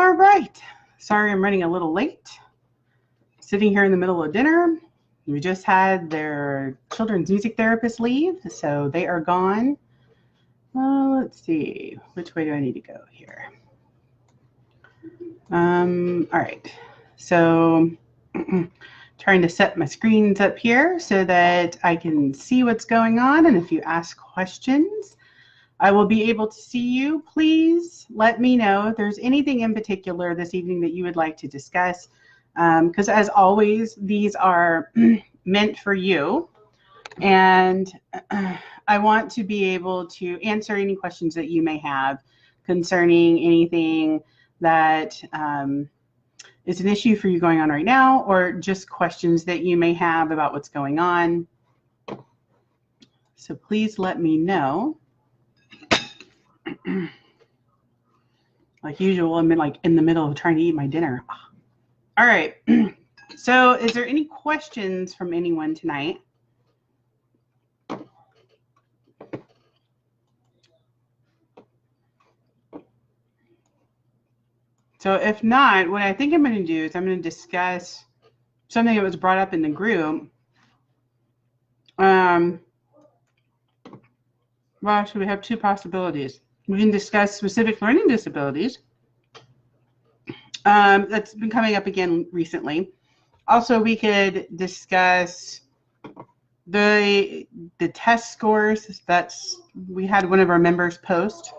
All right. Sorry I'm running a little late. Sitting here in the middle of dinner. We just had their children's music therapist leave, so they are gone. Let's see. Which way do I need to go here? All right. So trying to set my screens up here so that I can see what's going on. And if you ask questions, I will be able to see you. Please let me know if there's anything in particular this evening that you would like to discuss. Because as always, these are meant for you. And I want to be able to answer any questions that you may have concerning anything that is an issue for you going on right now, or just questions that you may have about what's going on. So please let me know. Like usual, I'm in the middle of trying to eat my dinner. All right. So is there any questions from anyone tonight? So if not, what I think I'm going to do is I'm going to discuss something that was brought up in the group. Well, actually, we have two possibilities. We can discuss specific learning disabilities. That's been coming up again recently. Also, we could discuss the test scores. We had one of our members post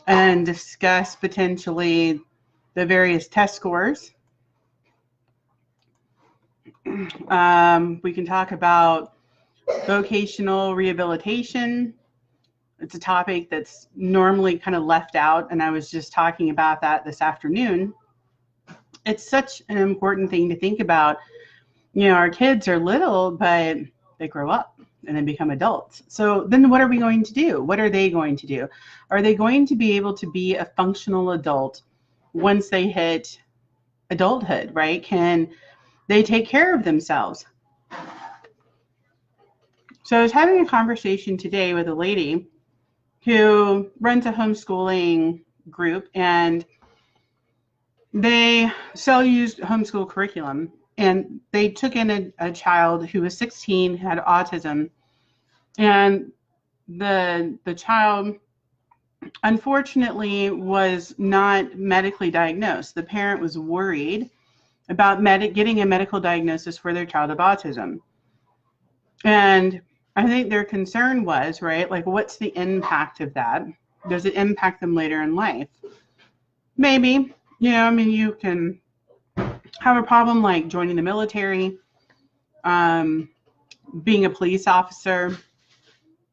and discuss potentially the various test scores. We can talk about vocational rehabilitation. It's a topic that's normally kind of left out, and I was just talking about that this afternoon. It's such an important thing to think about. You know, our kids are little, but they grow up and then become adults. So then what are we going to do? What are they going to do? Are they going to be able to be a functional adult once they hit adulthood, right? Can they take care of themselves? So I was having a conversation today with a lady who runs a homeschooling group, and they sell used homeschool curriculum. And they took in a child who was 16, had autism, and the child unfortunately was not medically diagnosed. The parent was worried about getting a medical diagnosis for their child of autism. And I think their concern was, right, like, what's the impact of that? Does it impact them later in life? Maybe. You know, I mean, you can have a problem like joining the military, being a police officer,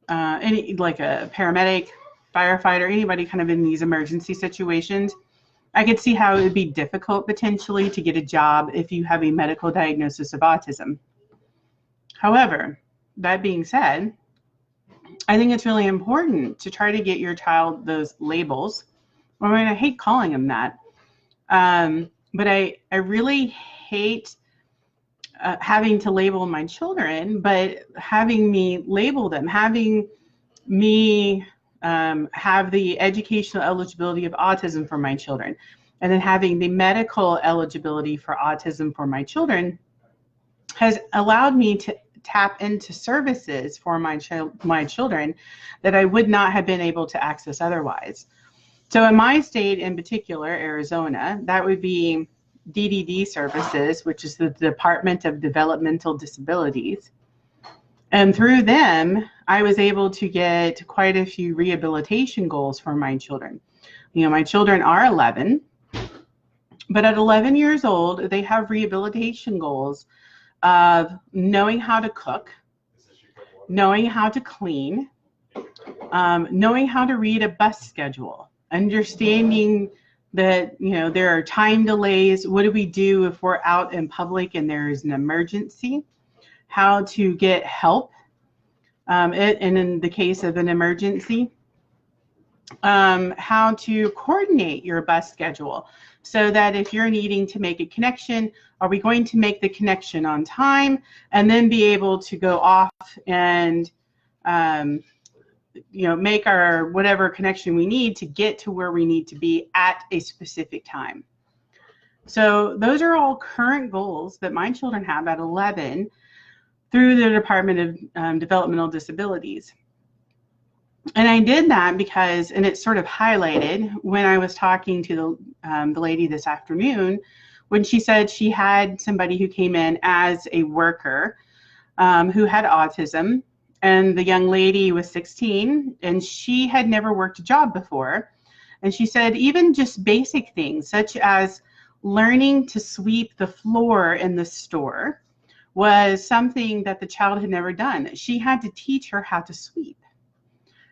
like a paramedic, firefighter, anybody kind of in these emergency situations. I could see how it would be difficult potentially to get a job if you have a medical diagnosis of autism. However, that being said, I think it's really important to try to get your child those labels. I mean, I hate calling them that. But I really hate having to label my children, but having me label them, having me have the educational eligibility of autism for my children, and then having the medical eligibility for autism for my children has allowed me to tap into services for my children that I would not have been able to access otherwise. So in my state in particular, Arizona, that would be DDD services, which is the Department of Developmental Disabilities. And through them, I was able to get quite a few rehabilitation goals for my children. You know, my children are 11, but at 11 years old, they have rehabilitation goals of knowing how to cook, knowing how to clean, knowing how to read a bus schedule, understanding that, you know, there are time delays. What do we do if we're out in public and there is an emergency? How to get help, and in the case of an emergency, how to coordinate your bus schedule so that if you're needing to make a connection, are we going to make the connection on time and then be able to go off and you know, make our whatever connection we need to get to where we need to be at a specific time. So those are all current goals that my children have at 11 through the Department of Developmental Disabilities. And I did that because, and it's sort of highlighted when I was talking to the lady this afternoon, when she said she had somebody who came in as a worker who had autism, and the young lady was 16 and she had never worked a job before. And she said even just basic things such as learning to sweep the floor in the store was something that the child had never done. She had to teach her how to sweep.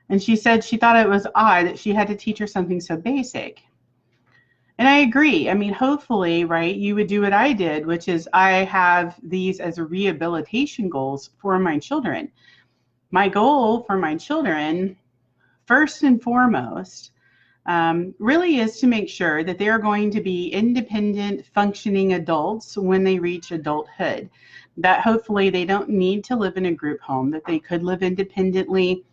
And she said she thought it was odd that she had to teach her something so basic. And I agree. I mean, hopefully, right, you would do what I did, which is I have these as rehabilitation goals for my children. My goal for my children, first and foremost, really is to make sure that they're going to be independent, functioning adults when they reach adulthood. That hopefully they don't need to live in a group home, that they could live independently.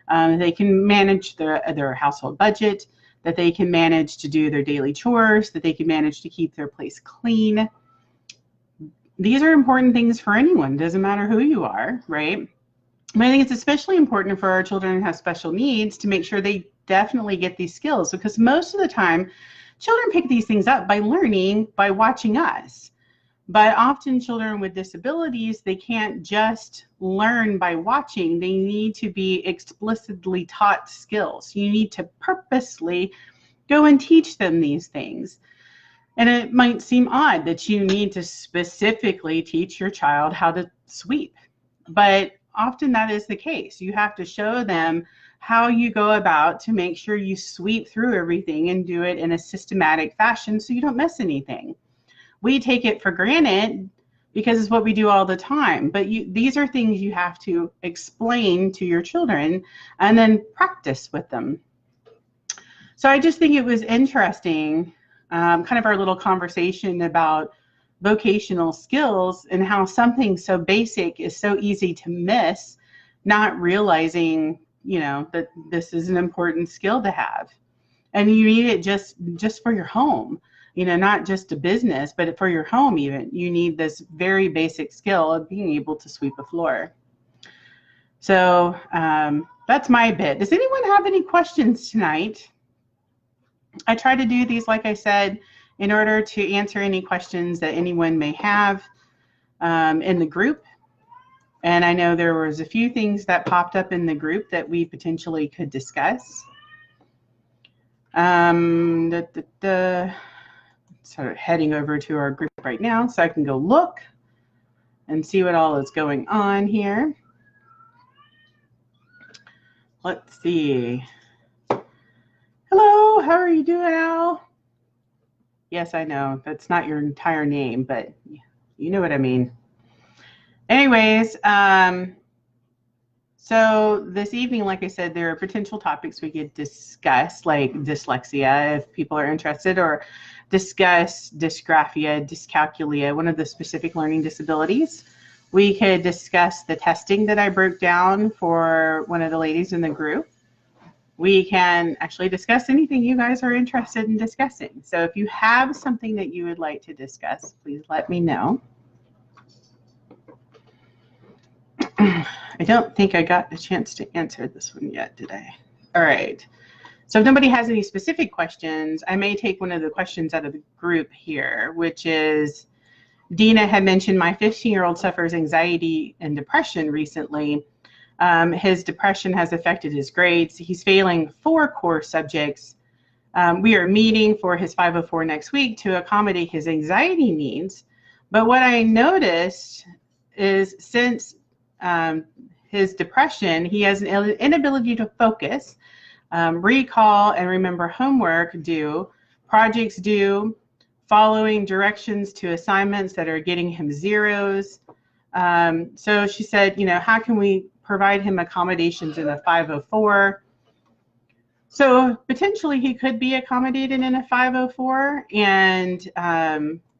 They can manage their household budget, that they can manage to do their daily chores, that they can manage to keep their place clean. These are important things for anyone. It doesn't matter who you are, right? But I think it's especially important for our children who have special needs to make sure they definitely get these skills, because most of the time, children pick these things up by learning, by watching us. But often children with disabilities, they can't just learn by watching. They need to be explicitly taught skills. You need to purposely go and teach them these things. And it might seem odd that you need to specifically teach your child how to sweep, but often that is the case. You have to show them how you go about to make sure you sweep through everything and do it in a systematic fashion so you don't miss anything. We take it for granted because it's what we do all the time, but these are things you have to explain to your children and then practice with them. So I just think it was interesting, kind of our little conversation about vocational skills and how something so basic is so easy to miss, not realizing, you know, that this is an important skill to have. And you need it just for your home, you know, not just a business, but for your home even. You need this very basic skill of being able to sweep a floor. So that's my bit. Does anyone have any questions tonight? I try to do these, like I said, in order to answer any questions that anyone may have in the group. And I know there was a few things that popped up in the group that we potentially could discuss. Sort of heading over to our group right now so I can go look and see what all is going on here. Let's see. Hello, how are you doing, Al? Yes, I know that's not your entire name, but you know what I mean. Anyways, so this evening, like I said, there are potential topics we could discuss, like dyslexia, if people are interested, or discuss dysgraphia, dyscalculia, one of the specific learning disabilities. We could discuss the testing that I broke down for one of the ladies in the group. We can actually discuss anything you guys are interested in discussing. So if you have something that you would like to discuss, please let me know. I don't think I got a chance to answer this one yet, did I? All right. So if nobody has any specific questions, I may take one of the questions out of the group here, which is, Dina had mentioned my 15-year-old suffers anxiety and depression recently. His depression has affected his grades. He's failing 4 core subjects. We are meeting for his 504 next week to accommodate his anxiety needs. But what I noticed is since his depression, he has an inability to focus, recall and remember homework due, projects due, following directions to assignments that are getting him zeros. So she said, you know, how can we provide him accommodations in a 504? So potentially he could be accommodated in a 504, and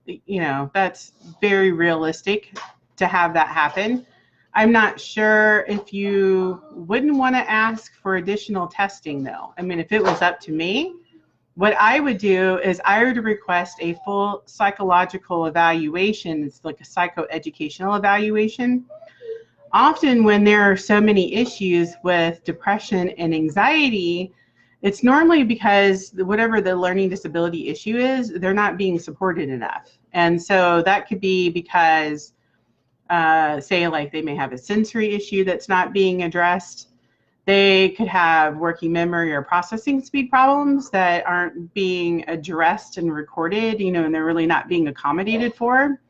you know, that's very realistic to have that happen. I'm not sure if you wouldn't want to ask for additional testing though. I mean, if it was up to me, what I would do is I would request a full psychological evaluation. It's like a psychoeducational evaluation. Often when there are so many issues with depression and anxiety, it's normally because whatever the learning disability issue is, they're not being supported enough. And so that could be because, say, like they may have a sensory issue that's not being addressed. They could have working memory or processing speed problems that aren't being addressed and recorded, you know, and they're really not being accommodated for.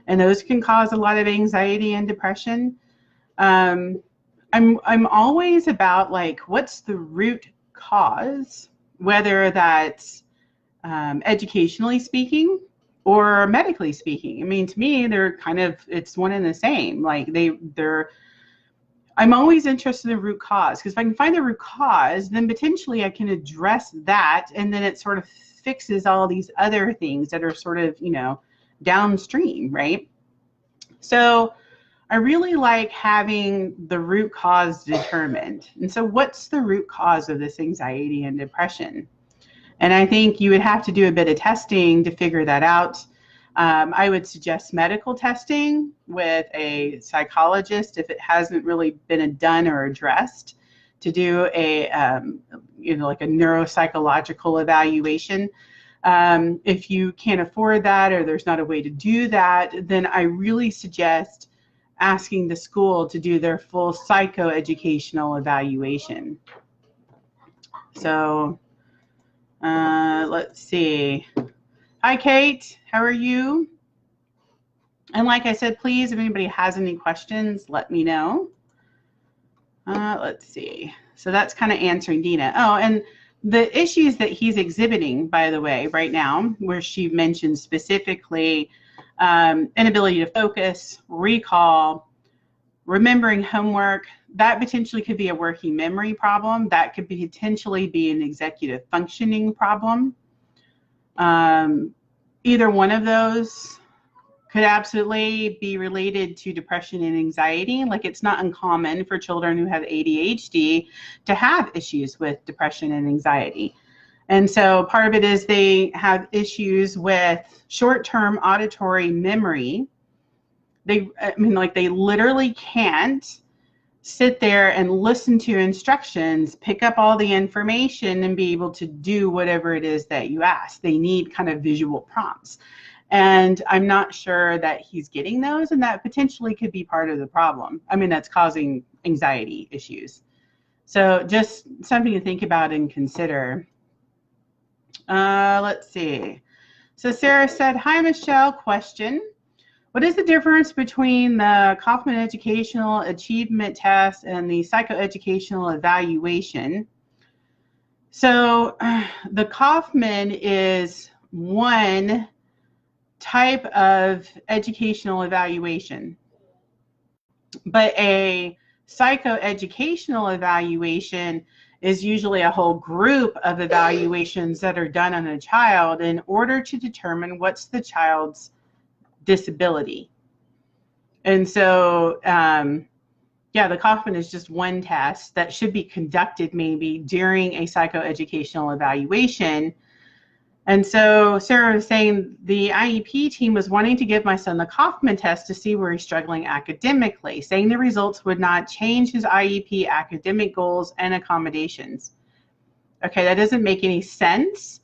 And those can cause a lot of anxiety and depression. I'm always about like, what's the root cause, whether that's educationally speaking or medically speaking. I mean, to me, they're kind of, it's one and the same. Like I'm always interested in the root cause, because if I can find the root cause, then potentially I can address that, and then it sort of fixes all these other things that are sort of, you know, downstream, right? So I really like having the root cause determined. And so what's the root cause of this anxiety and depression? And I think you would have to do a bit of testing to figure that out. I would suggest medical testing with a psychologist if it hasn't really been done or addressed, to do a, you know, like a neuropsychological evaluation. If you can't afford that, or there's not a way to do that, then I really suggest asking the school to do their full psychoeducational evaluation. So let's see. Hi, Kate. How are you? And like I said, please, if anybody has any questions, let me know. Let's see. So that's kind of answering Dina. Oh, and the issues that he's exhibiting, by the way, right now, where she mentioned specifically inability to focus, recall, remembering homework, that potentially could be a working memory problem. That could potentially be an executive functioning problem. Either one of those could absolutely be related to depression and anxiety. Like, it's not uncommon for children who have ADHD to have issues with depression and anxiety. And so part of it is they have issues with short-term auditory memory. They literally can't sit there and listen to instructions, pick up all the information, and be able to do whatever it is that you ask. They need kind of visual prompts. And I'm not sure that he's getting those, and that potentially could be part of the problem. I mean, that's causing anxiety issues. So just something to think about and consider. Let's see. So Sarah said, hi, Michelle, question. What is the difference between the Kaufman Educational Achievement Test and the Psychoeducational Evaluation? So the Kaufman is one type of educational evaluation, but a psychoeducational evaluation is usually a whole group of evaluations that are done on a child in order to determine what's the child's disability. And so, yeah, the Kaufman is just one test that should be conducted maybe during a psychoeducational evaluation. And so Sarah was saying the IEP team was wanting to give my son the Kaufman test to see where he's struggling academically, saying the results would not change his IEP academic goals and accommodations. Okay, that doesn't make any sense,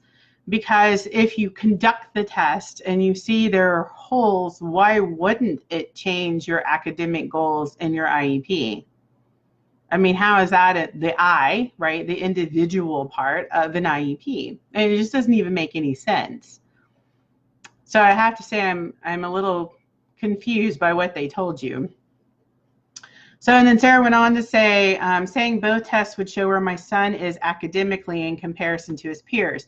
because if you conduct the test and you see there are holes, why wouldn't it change your academic goals in your IEP? I mean, how is that the I, right, the individual part of an IEP? And it just doesn't even make any sense. So I have to say I'm a little confused by what they told you. So, and then Sarah went on to say, saying both tests would show where my son is academically in comparison to his peers.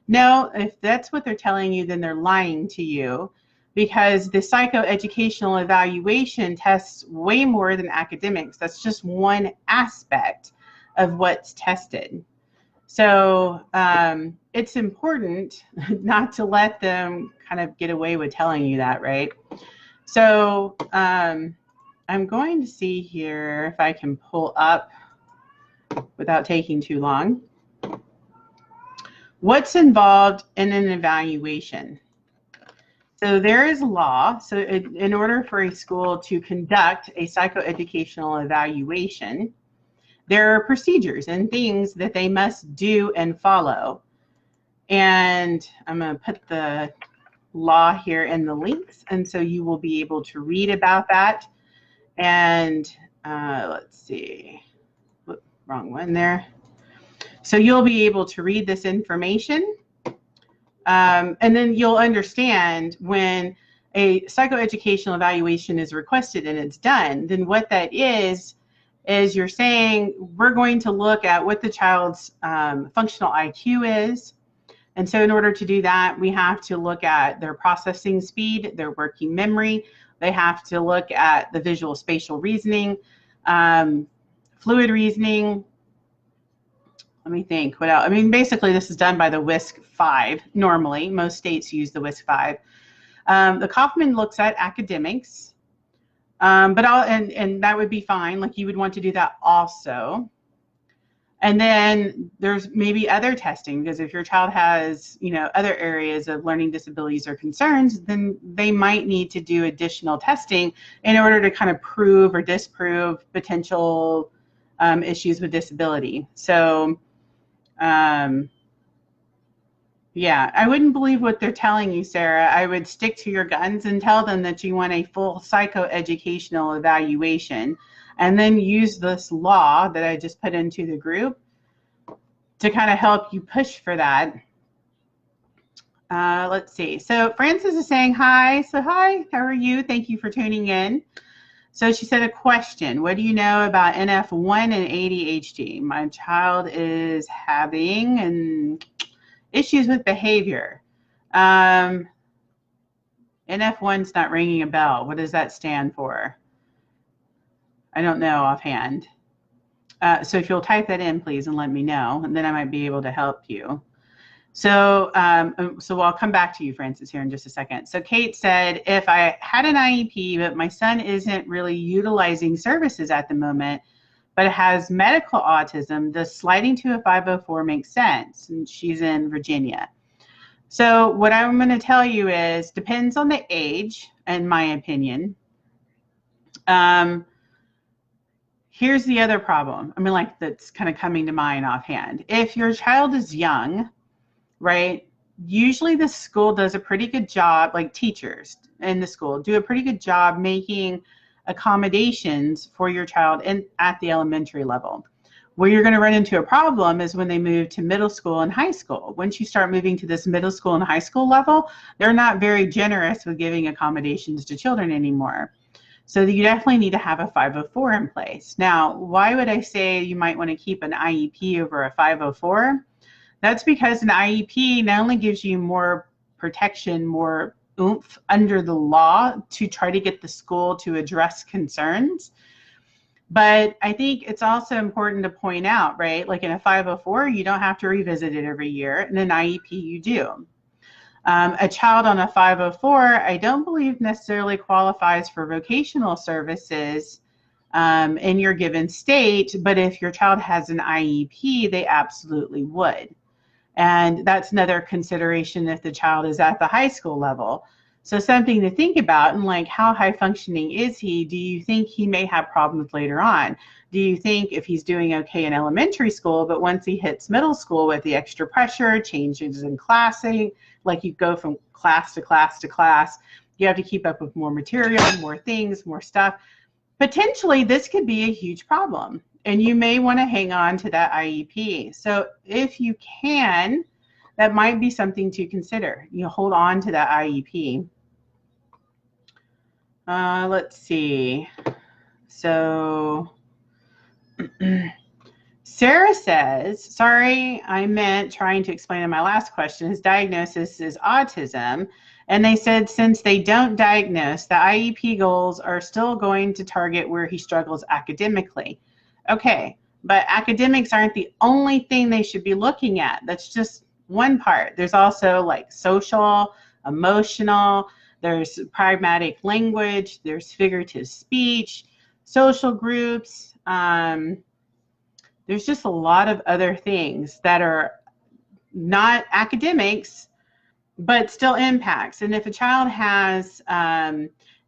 No, if that's what they're telling you, then they're lying to you, because the psychoeducational evaluation tests way more than academics. That's just one aspect of what's tested. So it's important not to let them kind of get away with telling you that, right? So I'm going to see here if I can pull up without taking too long What's involved in an evaluation? So there is law. So in order for a school to conduct a psychoeducational evaluation, there are procedures and things that they must do and follow. And I'm going to put the law here in the links, and so you will be able to read about that. And let's see, wrong one there. So you'll be able to read this information, and then you'll understand when a psychoeducational evaluation is requested and it's done, then what that is you're saying we're going to look at what the child's functional IQ is. And so in order to do that, we have to look at their processing speed, their working memory. They have to look at the visual spatial reasoning, fluid reasoning. Let me think, what else? I mean, basically this is done by the WISC-5 normally. Most states use the WISC-5. The Kaufman looks at academics, and that would be fine. Like you would want to do that also. And then there's maybe other testing, because if your child has, other areas of learning disabilities or concerns, then they might need to do additional testing in order to kind of prove or disprove potential issues with disability. So, yeah, I wouldn't believe what they're telling you, Sarah. I would stick to your guns and tell them that you want a full psychoeducational evaluation, and then use this law that I just put into the group to kind of help you push for that. Let's see. So Frances is saying hi. So hi, how are you? Thank you for tuning in. So she said a question. What do you know about NF1 and ADHD? My child is having issues with behavior. NF1's not ringing a bell. What does that stand for? I don't know offhand. So if you'll type that in, please, and let me know, and then I might be able to help you. So, so I'll come back to you, Francis, here in just a second. So Kate said, if I had an IEP, but my son isn't really utilizing services at the moment, but has medical autism, does sliding to a 504 make sense? And she's in Virginia. So what I'm going to tell you is, depends on the age, in my opinion. Here's the other problem. I mean, like, that's kind of coming to mind offhand. If your child is young, right, usually the school does a pretty good job, like teachers in the school do a pretty good job making accommodations for your child at the elementary level. Where you're going to run into a problem is when they move to middle school and high school. Once you start moving to this middle school and high school level, they're not very generous with giving accommodations to children anymore. So you definitely need to have a 504 in place. Now, why would I say you might want to keep an IEP over a 504? That's because an IEP not only gives you more protection, more oomph under the law to try to get the school to address concerns, but I think it's also important to point out, right, like in a 504, you don't have to revisit it every year. In an IEP, you do. A child on a 504, I don't believe necessarily qualifies for vocational services in your given state, but if your child has an IEP, they absolutely would. And that's another consideration if the child is at the high school level. So something to think about, and like, how high functioning is he? Do you think he may have problems later on? Do you think if he's doing okay in elementary school, but once he hits middle school with the extra pressure, changes in classing, like you go from class to class to class, you have to keep up with more material, more things, more stuff. Potentially this could be a huge problem, and you may want to hang on to that IEP. So if you can, that might be something to consider. You hold on to that IEP. Let's see. So Sarah says, sorry, I meant trying to explain in my last question, his diagnosis is autism. And they said since they don't diagnose, the IEP goals are still going to target where he struggles academically. Okay, but academics aren't the only thing they should be looking at. That's just one part. There's also like social, emotional, there's pragmatic language, there's figurative speech, social groups. There's just a lot of other things that are not academics, but still impacts. And if a child has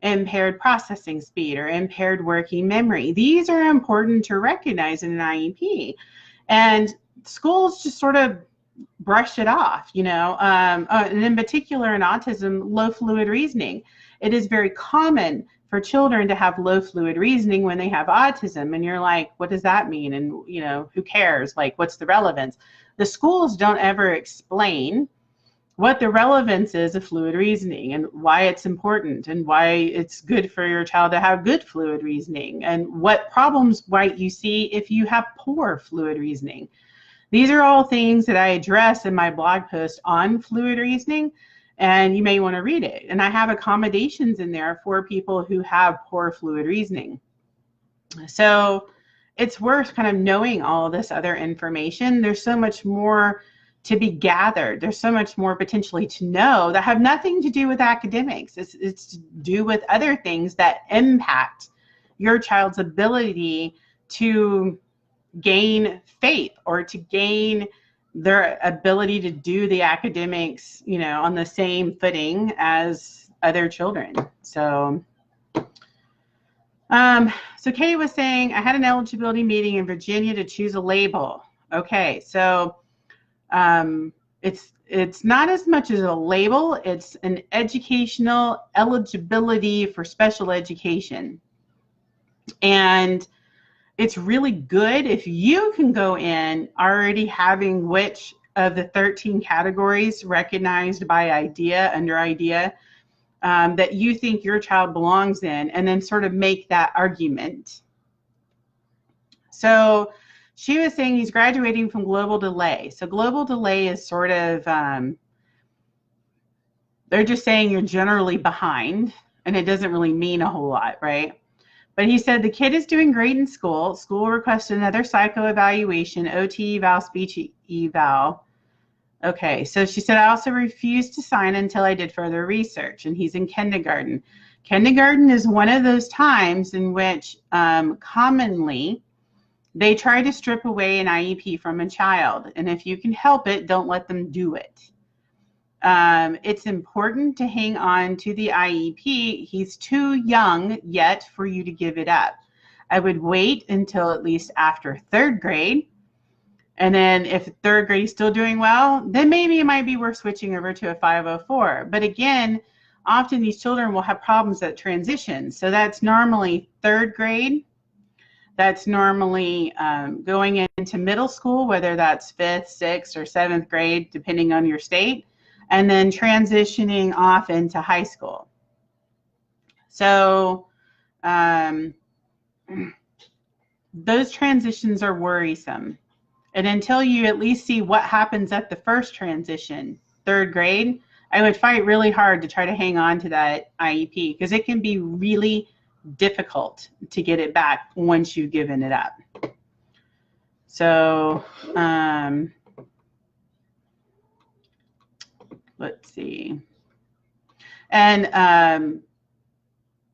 impaired processing speed or impaired working memory, these are important to recognize in an IEP. And schools just sort of brush it off, you know, and in particular in autism, low fluid reasoning. It is very common for children to have low fluid reasoning when they have autism. And you're like, what does that mean? And, you know, who cares? Like, what's the relevance? The schools don't ever explain what the relevance is of fluid reasoning and why it's important and why it's good for your child to have good fluid reasoning and what problems might you see if you have poor fluid reasoning. These are all things that I address in my blog post on fluid reasoning, and you may want to read it. And I have accommodations in there for people who have poor fluid reasoning. So it's worth kind of knowing all this other information. There's so much more to be gathered. There's so much more potentially to know that have nothing to do with academics. It's to do with other things that impact your child's ability to gain faith or to gain their ability to do the academics, you know, on the same footing as other children. So Kay was saying, I had an eligibility meeting in Virginia to choose a label. Okay, so it's not as much as a label, it's an educational eligibility for special education. And it's really good if you can go in already having which of the 13 categories recognized by IDEA, under IDEA, that you think your child belongs in, and then sort of make that argument. So she was saying he's graduating from global delay. So global delay is sort of, they're just saying you're generally behind, and it doesn't really mean a whole lot, right? But he said the kid is doing great in school. School requested another psycho evaluation, OT eval, speech eval. Okay, so she said, I also refused to sign until I did further research, and he's in kindergarten. Kindergarten is one of those times in which commonly they try to strip away an IEP from a child, and if you can help it, don't let them do it. It's important to hang on to the IEP. He's too young yet for you to give it up. I would wait until at least after 3rd grade. And then if 3rd grade is still doing well, then maybe it might be worth switching over to a 504. But again, often these children will have problems at transition. So that's normally 3rd grade. That's normally going into middle school, whether that's 5th, 6th, or 7th grade, depending on your state, and then transitioning off into high school. So those transitions are worrisome. And until you at least see what happens at the first transition, 3rd grade, I would fight really hard to try to hang on to that IEP, because it can be really difficult to get it back once you've given it up. So let's see. And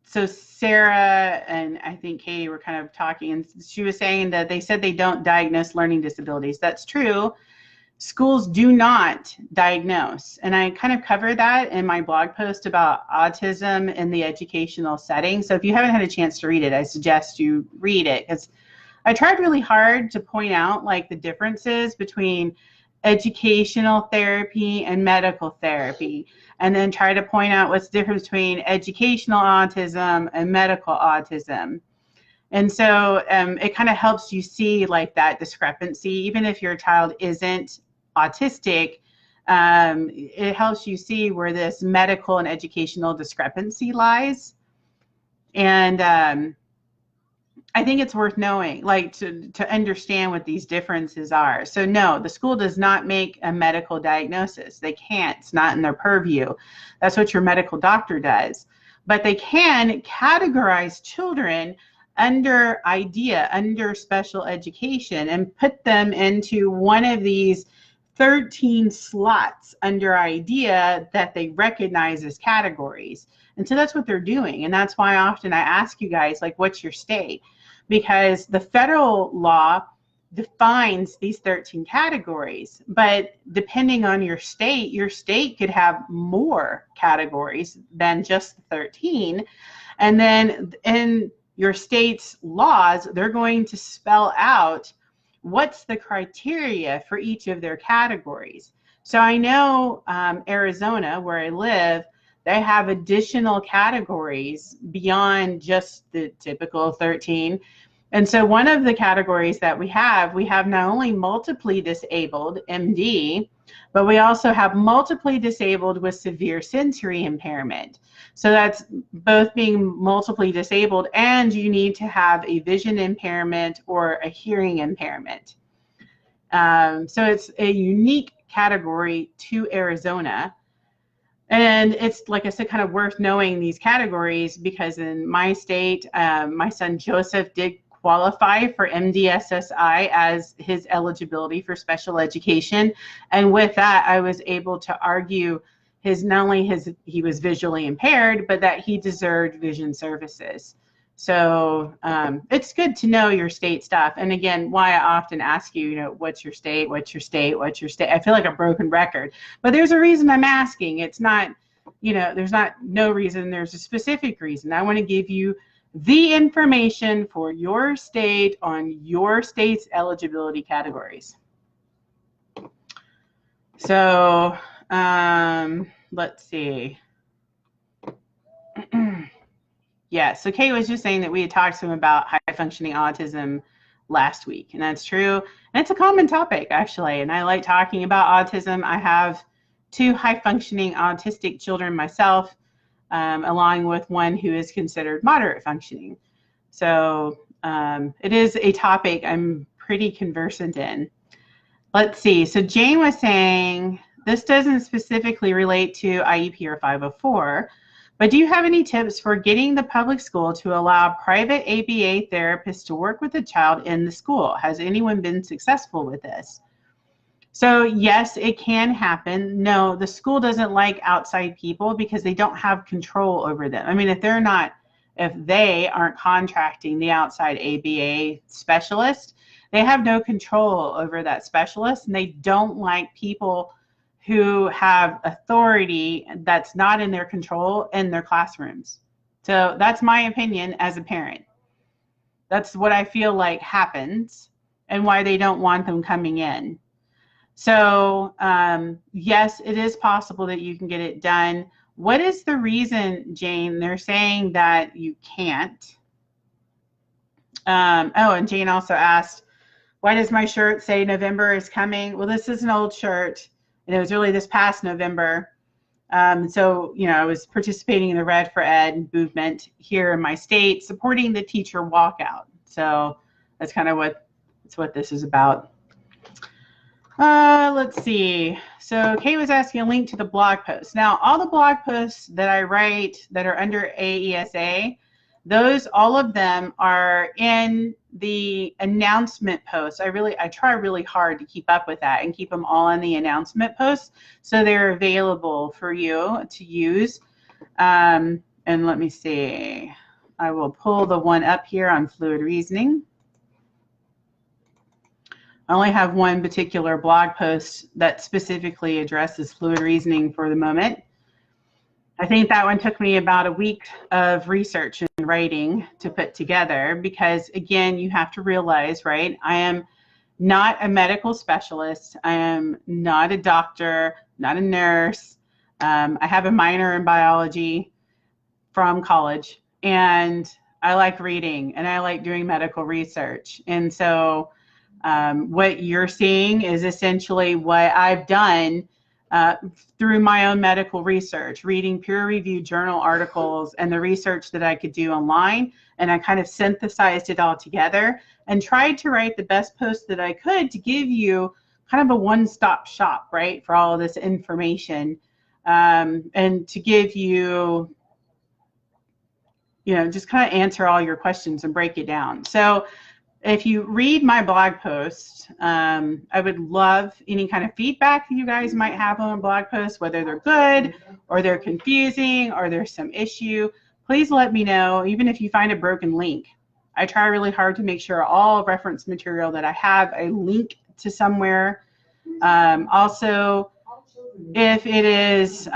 so Sarah and I think Katie were kind of talking, and she was saying that they said they don't diagnose learning disabilities. That's true. Schools do not diagnose. And I kind of covered that in my blog post about autism in the educational setting. So if you haven't had a chance to read it, I suggest you read it, because I tried really hard to point out like the differences between educational therapy and medical therapy, and then try to point out what's the difference between educational autism and medical autism. And so it kind of helps you see like that discrepancy. Even if your child isn't autistic, it helps you see where this medical and educational discrepancy lies. And I think it's worth knowing, like to understand what these differences are. So no, the school does not make a medical diagnosis. They can't. It's not in their purview. That's what your medical doctor does. But they can categorize children under IDEA, under special education, and put them into one of these 13 slots under IDEA that they recognize as categories. And so that's what they're doing. And that's why often I ask you guys, like, what's your state? Because the federal law defines these 13 categories, but depending on your state could have more categories than just the 13. And then in your state's laws, they're going to spell out what's the criteria for each of their categories. So I know Arizona, where I live, they have additional categories beyond just the typical 13. And so one of the categories that we have not only multiply disabled, MD, but we also have multiply disabled with severe sensory impairment. So that's both being multiply disabled, and you need to have a vision impairment or a hearing impairment. So it's a unique category to Arizona. And it's, like I said, kind of worth knowing these categories, because in my state, my son Joseph did qualify for MDSSI as his eligibility for special education. And with that, I was able to argue not only he was visually impaired, but that he deserved vision services. So it's good to know your state stuff. And again, why I often ask you, what's your state, what's your state, what's your state? I feel like a broken record, but there's a reason I'm asking. It's not, there's no reason, there's a specific reason. I want to give you the information for your state on your state's eligibility categories. So let's see. Yeah, so Kate was just saying that we had talked to him about high-functioning autism last week, and that's true. And it's a common topic, actually, and I like talking about autism. I have 2 high-functioning autistic children myself, along with one who is considered moderate functioning. So it is a topic I'm pretty conversant in. Let's see. So Jane was saying, this doesn't specifically relate to IEP or 504, but do you have any tips for getting the public school to allow private ABA therapists to work with a child in the school? Has anyone been successful with this? So yes, it can happen. No, the school doesn't like outside people because they don't have control over them. I mean, if they aren't contracting the outside ABA specialist, they have no control over that specialist, and they don't like people who have authority that's not in their control in their classrooms. So that's my opinion as a parent. That's what I feel like happens and why they don't want them coming in. So yes, it is possible that you can get it done. What is the reason, Jane? They're saying that you can't. Oh, and Jane also asked, why does my shirt say November is coming? Well, this is an old shirt, and it was really this past November. So, I was participating in the Red for Ed movement here in my state, supporting the teacher walkout. So that's kind of what this is about. Let's see. So Kate was asking a link to the blog post. Now, all the blog posts that I write that are under AESA, all of them are in the announcement posts. I try really hard to keep up with that and keep them all in the announcement posts, so they're available for you to use. And let me see. I will pull the one up here on fluid reasoning. I only have one particular blog post that specifically addresses fluid reasoning for the moment. I think that one took me about a week of research and writing to put together, because again, you have to realize, right, I am not a medical specialist. I am not a doctor, not a nurse. I have a minor in biology from college, and I like reading and I like doing medical research. And so what you're seeing is essentially what I've done through my own medical research, reading peer-reviewed journal articles and the research that I could do online. And I kind of synthesized it all together and tried to write the best post that I could to give you kind of a one-stop shop, right, for all of this information, and to give you, just kind of answer all your questions and break it down. So if you read my blog post, I would love any kind of feedback that you guys might have on a blog post, whether they're good or they're confusing or there's some issue. Please let me know, even if you find a broken link. I try really hard to make sure all reference material that I have a link to somewhere. Also, if it is,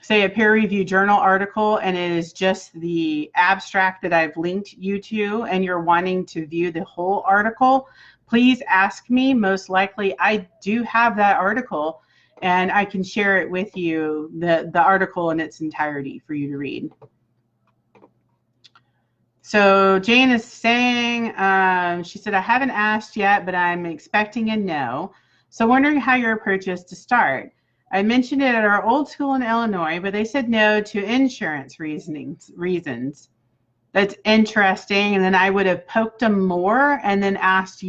say, a peer-reviewed journal article and it is just the abstract that I've linked you to and you're wanting to view the whole article, please ask me. Most likely I do have that article and I can share it with you, the article in its entirety for you to read. So Jane is saying, she said, I haven't asked yet, but I'm expecting a no. So wondering how your approach is to start. I mentioned it at our old school in Illinois, but they said no to insurance reasons. That's interesting. And then I would have poked them more and then asked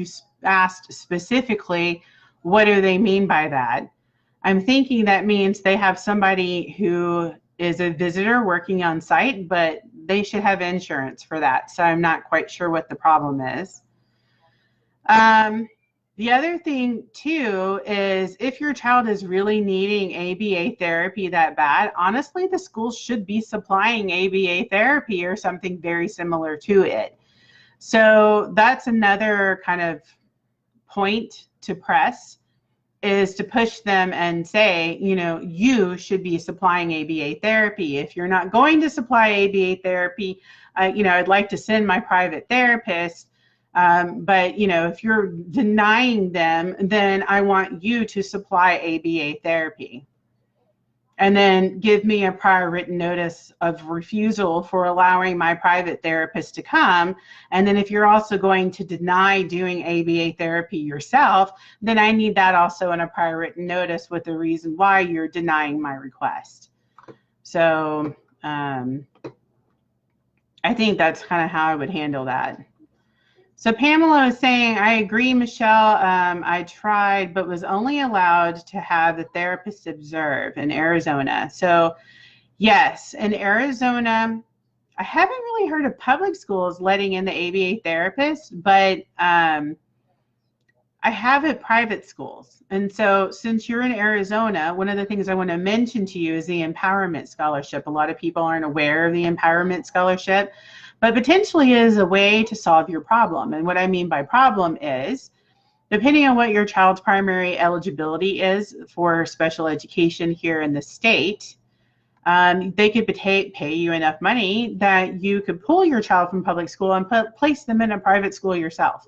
specifically, what do they mean by that? I'm thinking that means they have somebody who is a visitor working on site, but they should have insurance for that. So I'm not quite sure what the problem is. The other thing too is if your child is really needing ABA therapy that bad, honestly, the school should be supplying ABA therapy or something very similar to it. So that's another kind of point to press, is to push them and say, you know, you should be supplying ABA therapy. If you're not going to supply ABA therapy, you know, I'd like to send my private therapist. But, you know, if you're denying them, then I want you to supply ABA therapy. And then give me a prior written notice of refusal for allowing my private therapist to come. And then if you're also going to deny doing ABA therapy yourself, then I need that also in a prior written notice with the reason why you're denying my request. So I think that's kind of how I would handle that. So Pamela is saying, I agree, Michelle. I tried, but was only allowed to have the therapist observe in Arizona. So yes, in Arizona, I haven't really heard of public schools letting in the ABA therapist, but I have at private schools. And so since you're in Arizona, one of the things I want to mention to you is the Empowerment Scholarship. A lot of people aren't aware of the Empowerment Scholarship, but potentially is a way to solve your problem. And what I mean by problem is, depending on what your child's primary eligibility is for special education here in the state, they could pay you enough money that you could pull your child from public school and place them in a private school yourself.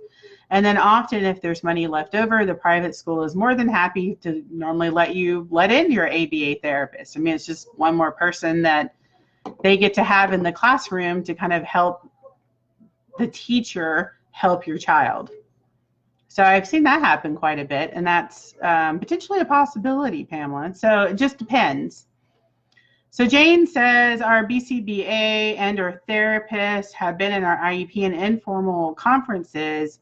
And then often if there's money left over, the private school is more than happy to normally let in your ABA therapist. I mean, it's just one more person that they get to have in the classroom to kind of help the teacher help your child. So I've seen that happen quite a bit, and that's potentially a possibility, Pamela. So it just depends. So Jane says, our BCBA and our therapists have been in our IEP and informal conferences.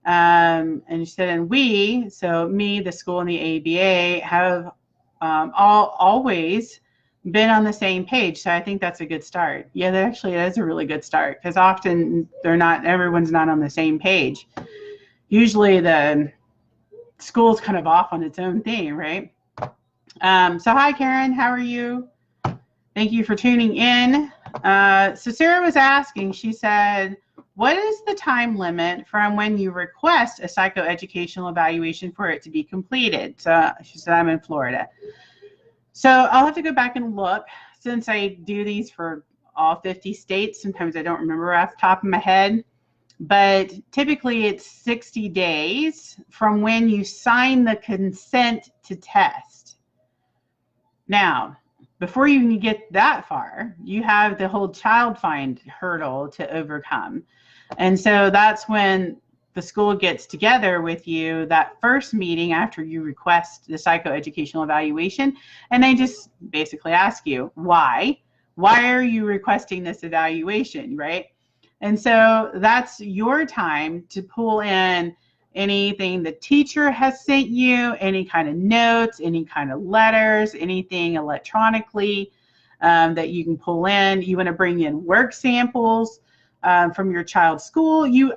And she said, and we, so me, the school, and the ABA have always been on the same page. So I think that's a good start. Yeah, that actually is a really good start, because often everyone's not on the same page. Usually the school's kind of off on its own thing, right? So hi, Karen, how are you? Thank you for tuning in. So Sarah was asking, she said, what is the time limit from when you request a psychoeducational evaluation for it to be completed? So she said, I'm in Florida. So I'll have to go back and look, since I do these for all 50 states. Sometimes I don't remember off the top of my head, but typically it's 60 days from when you sign the consent to test. Now, before you can get that far, you have the whole child find hurdle to overcome. And so that's when the school gets together with you, that first meeting after you request the psychoeducational evaluation, and they just basically ask you, why? Why are you requesting this evaluation, right? And so that's your time to pull in anything the teacher has sent you, any kind of notes, any kind of letters, anything electronically that you can pull in. You want to bring in work samples from your child's school. You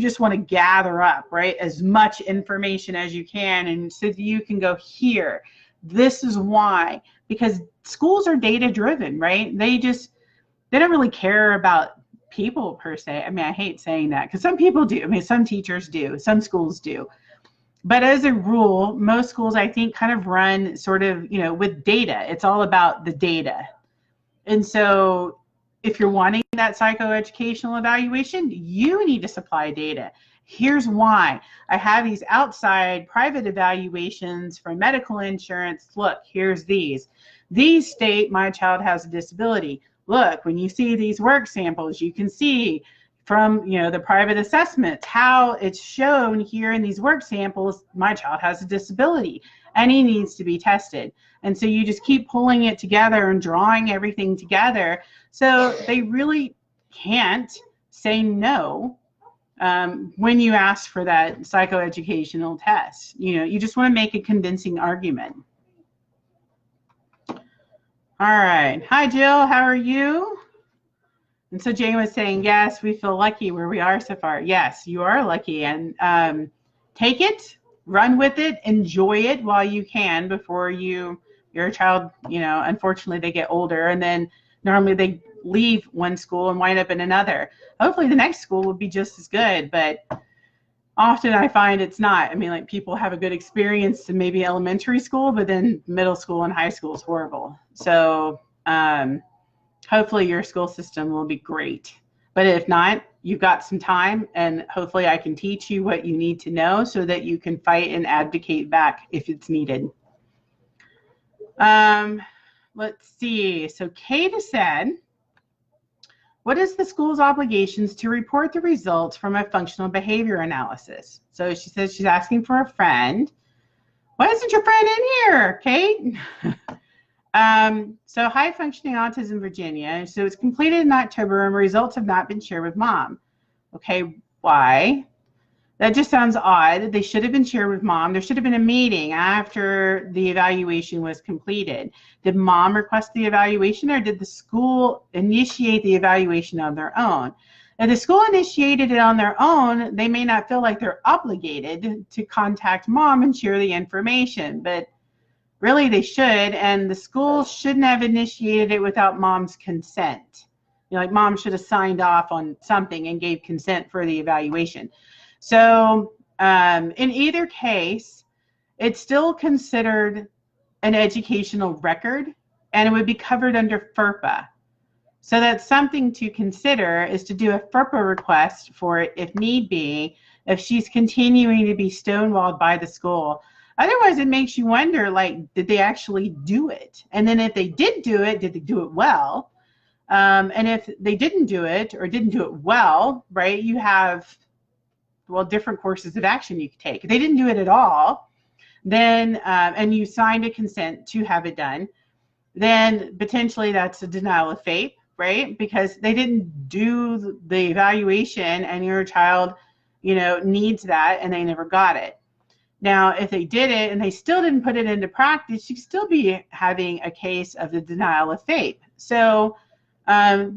just want to gather up, right, as much information as you can, and so that you can go, here, this is why. Because schools are data driven, right? They don't really care about people per se. I mean, I hate saying that because some people do. I mean, some teachers do, some schools do. But as a rule, most schools, I think, kind of run sort of, with data. It's all about the data. And so if you're wanting that psychoeducational evaluation, you need to supply data. Here's why. I have these outside private evaluations from medical insurance. Look, here's these. These state my child has a disability. Look, when you see these work samples, you can see from the private assessments how it's shown here in these work samples my child has a disability and he needs to be tested. And so you just keep pulling it together and drawing everything together, so they really can't say no when you ask for that psychoeducational test. You just want to make a convincing argument. All right. Hi, Jill. How are you? And so Jane was saying, yes, we feel lucky where we are so far. Yes, you are lucky. And take it, run with it, enjoy it while you can before your child, unfortunately they get older, and then normally they leave one school and wind up in another. Hopefully the next school will be just as good, but often I find it's not. I mean, like, people have a good experience in maybe elementary school, but then middle school and high school is horrible. So hopefully your school system will be great. But if not, you've got some time, and hopefully I can teach you what you need to know so that you can fight and advocate back if it's needed. Let's see. So Kate has said, what is the school's obligations to report the results from a functional behavior analysis? So she says she's asking for a friend. Why isn't your friend in here, Kate? So high functioning autism Virginia. So it's completed in October and results have not been shared with mom. Okay, why? That just sounds odd. They should have been shared with mom. There should have been a meeting after the evaluation was completed. Did mom request the evaluation, or did the school initiate the evaluation on their own? If the school initiated it on their own, they may not feel like they're obligated to contact mom and share the information, but really they should, and the school shouldn't have initiated it without mom's consent. Like, mom should have signed off on something and gave consent for the evaluation. So in either case, it's still considered an educational record, and it would be covered under FERPA. So that's something to consider, is to do a FERPA request for it if need be, if she's continuing to be stonewalled by the school. Otherwise, it makes you wonder, like, did they actually do it? And then if they did do it, did they do it well? And if they didn't do it or didn't do it well, right, you have, well, different courses of action you could take. If they didn't do it at all, then, and you signed a consent to have it done, then potentially that's a denial of FAPE, right? Because they didn't do the evaluation and your child, needs that and they never got it. Now, if they did it and they still didn't put it into practice, you'd still be having a case of the denial of FAPE. So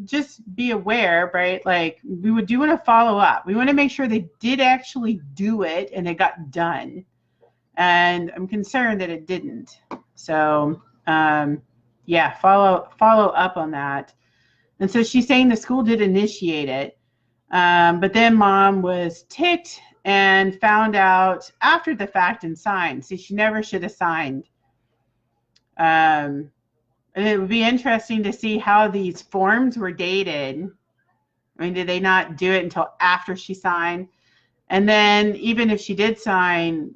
just be aware, right? Like, we do want to follow up. We want to make sure they did actually do it and it got done. And I'm concerned that it didn't. So yeah, follow up on that. And so she's saying the school did initiate it, but then mom was ticked and found out after the fact and signed. See, she never should have signed. And it would be interesting to see how these forms were dated. I mean, did they not do it until after she signed? And then even if she did sign,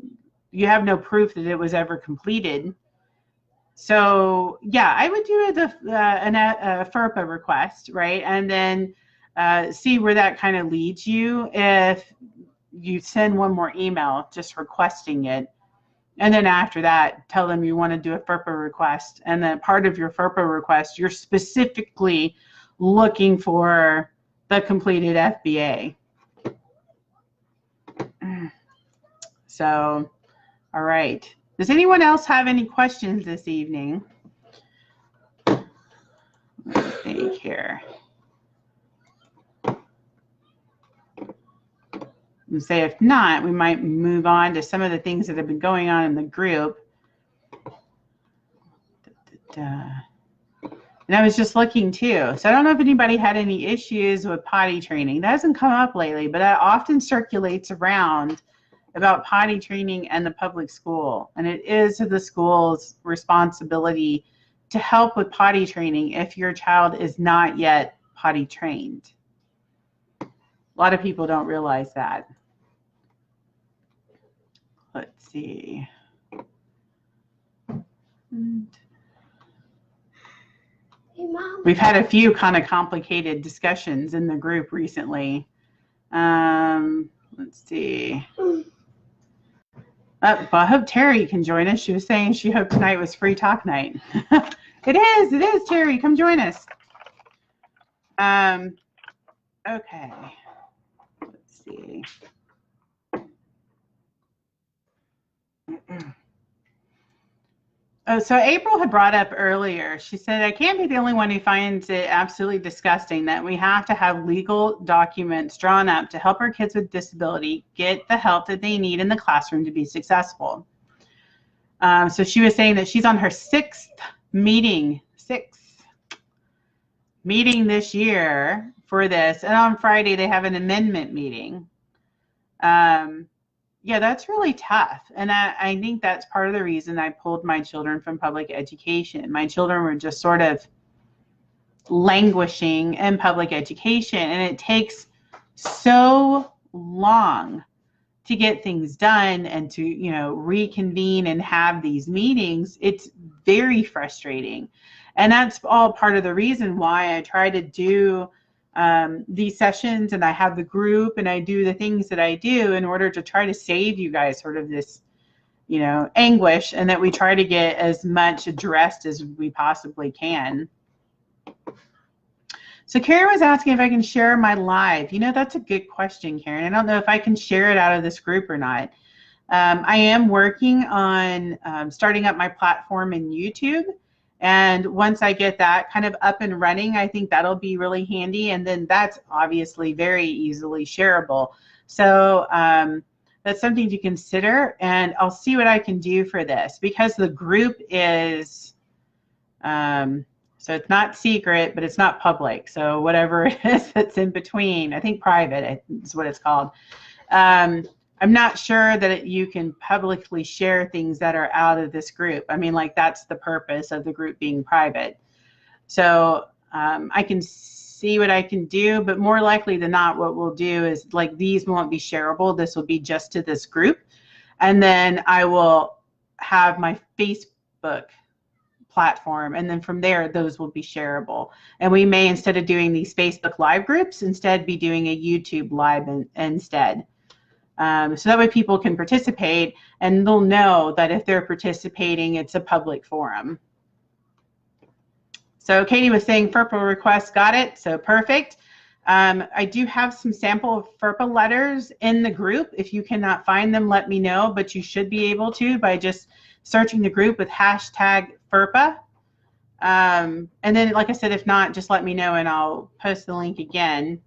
you have no proof that it was ever completed. So yeah, I would do a FERPA request, right? And then see where that kind of leads you. If you send one more email just requesting it, and then after that, tell them you want to do a FERPA request. And then part of your FERPA request, you're specifically looking for the completed FBA. So, all right. Does anyone else have any questions this evening? Let's think here. And say if not, we might move on to some of the things that have been going on in the group. And I was just looking too. So I don't know if anybody had any issues with potty training. That hasn't come up lately, but that often circulates around about potty training and the public school. And it is the school's responsibility to help with potty training if your child is not yet potty trained. A lot of people don't realize that. Let's see. We've had a few kind of complicated discussions in the group recently. Let's see. Well, I hope Terry can join us. She was saying she hoped tonight was free talk night. It is, Terry. Come join us. Okay. Let's see. Oh, so April had brought up earlier, she said, I can't be the only one who finds it absolutely disgusting that we have to have legal documents drawn up to help our kids with disability get the help that they need in the classroom to be successful. So she was saying that she's on her sixth meeting this year for this. And on Friday, they have an amendment meeting. Yeah, that's really tough. And I think that's part of the reason I pulled my children from public education. My children were just sort of languishing in public education, and it takes so long to get things done and to, you know, reconvene and have these meetings. It's very frustrating. And that's all part of the reason why I try to do these sessions, and I have the group, and I do the things that I do in order to try to save you guys sort of this, you know, anguish, and that we try to get as much addressed as we possibly can. So Karen was asking if I can share my live. You know, that's a good question, Karen. I don't know if I can share it out of this group or not. I am working on starting up my platform in YouTube. And once I get that kind of up and running, I think that'll be really handy. And then that's obviously very easily shareable. So that's something to consider. And I'll see what I can do for this, because the group is, so it's not secret, but it's not public. So whatever it is that's in between, I think private is what it's called. I'm not sure that you can publicly share things that are out of this group. I mean, like, that's the purpose of the group being private. So I can see what I can do, but more likely than not, what we'll do is, like, these won't be shareable. This will be just to this group. And then I will have my Facebook platform, and then from there, those will be shareable. And we may, instead of doing these Facebook Live groups, instead be doing a YouTube Live instead. So that way people can participate, and they'll know that if they're participating, it's a public forum. So Katie was saying FERPA request, got it, so perfect. I do have some sample FERPA letters in the group. If you cannot find them, let me know, but you should be able to by just searching the group with hashtag FERPA. And then, like I said, if not, just let me know and I'll post the link again.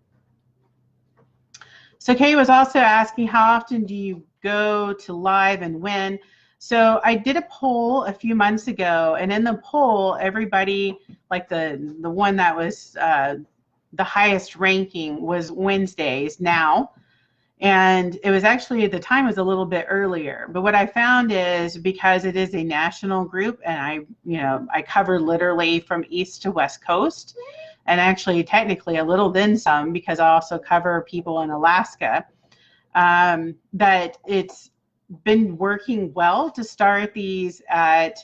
So Kay was also asking, how often do you go to live and when? So I did a poll a few months ago, and in the poll, everybody, like the one that was the highest ranking was Wednesdays now. And it was actually, the time was a little bit earlier. But what I found is, because it is a national group, and I cover literally from East to West Coast, and actually technically a little then some, because I also cover people in Alaska, that it's been working well to start these at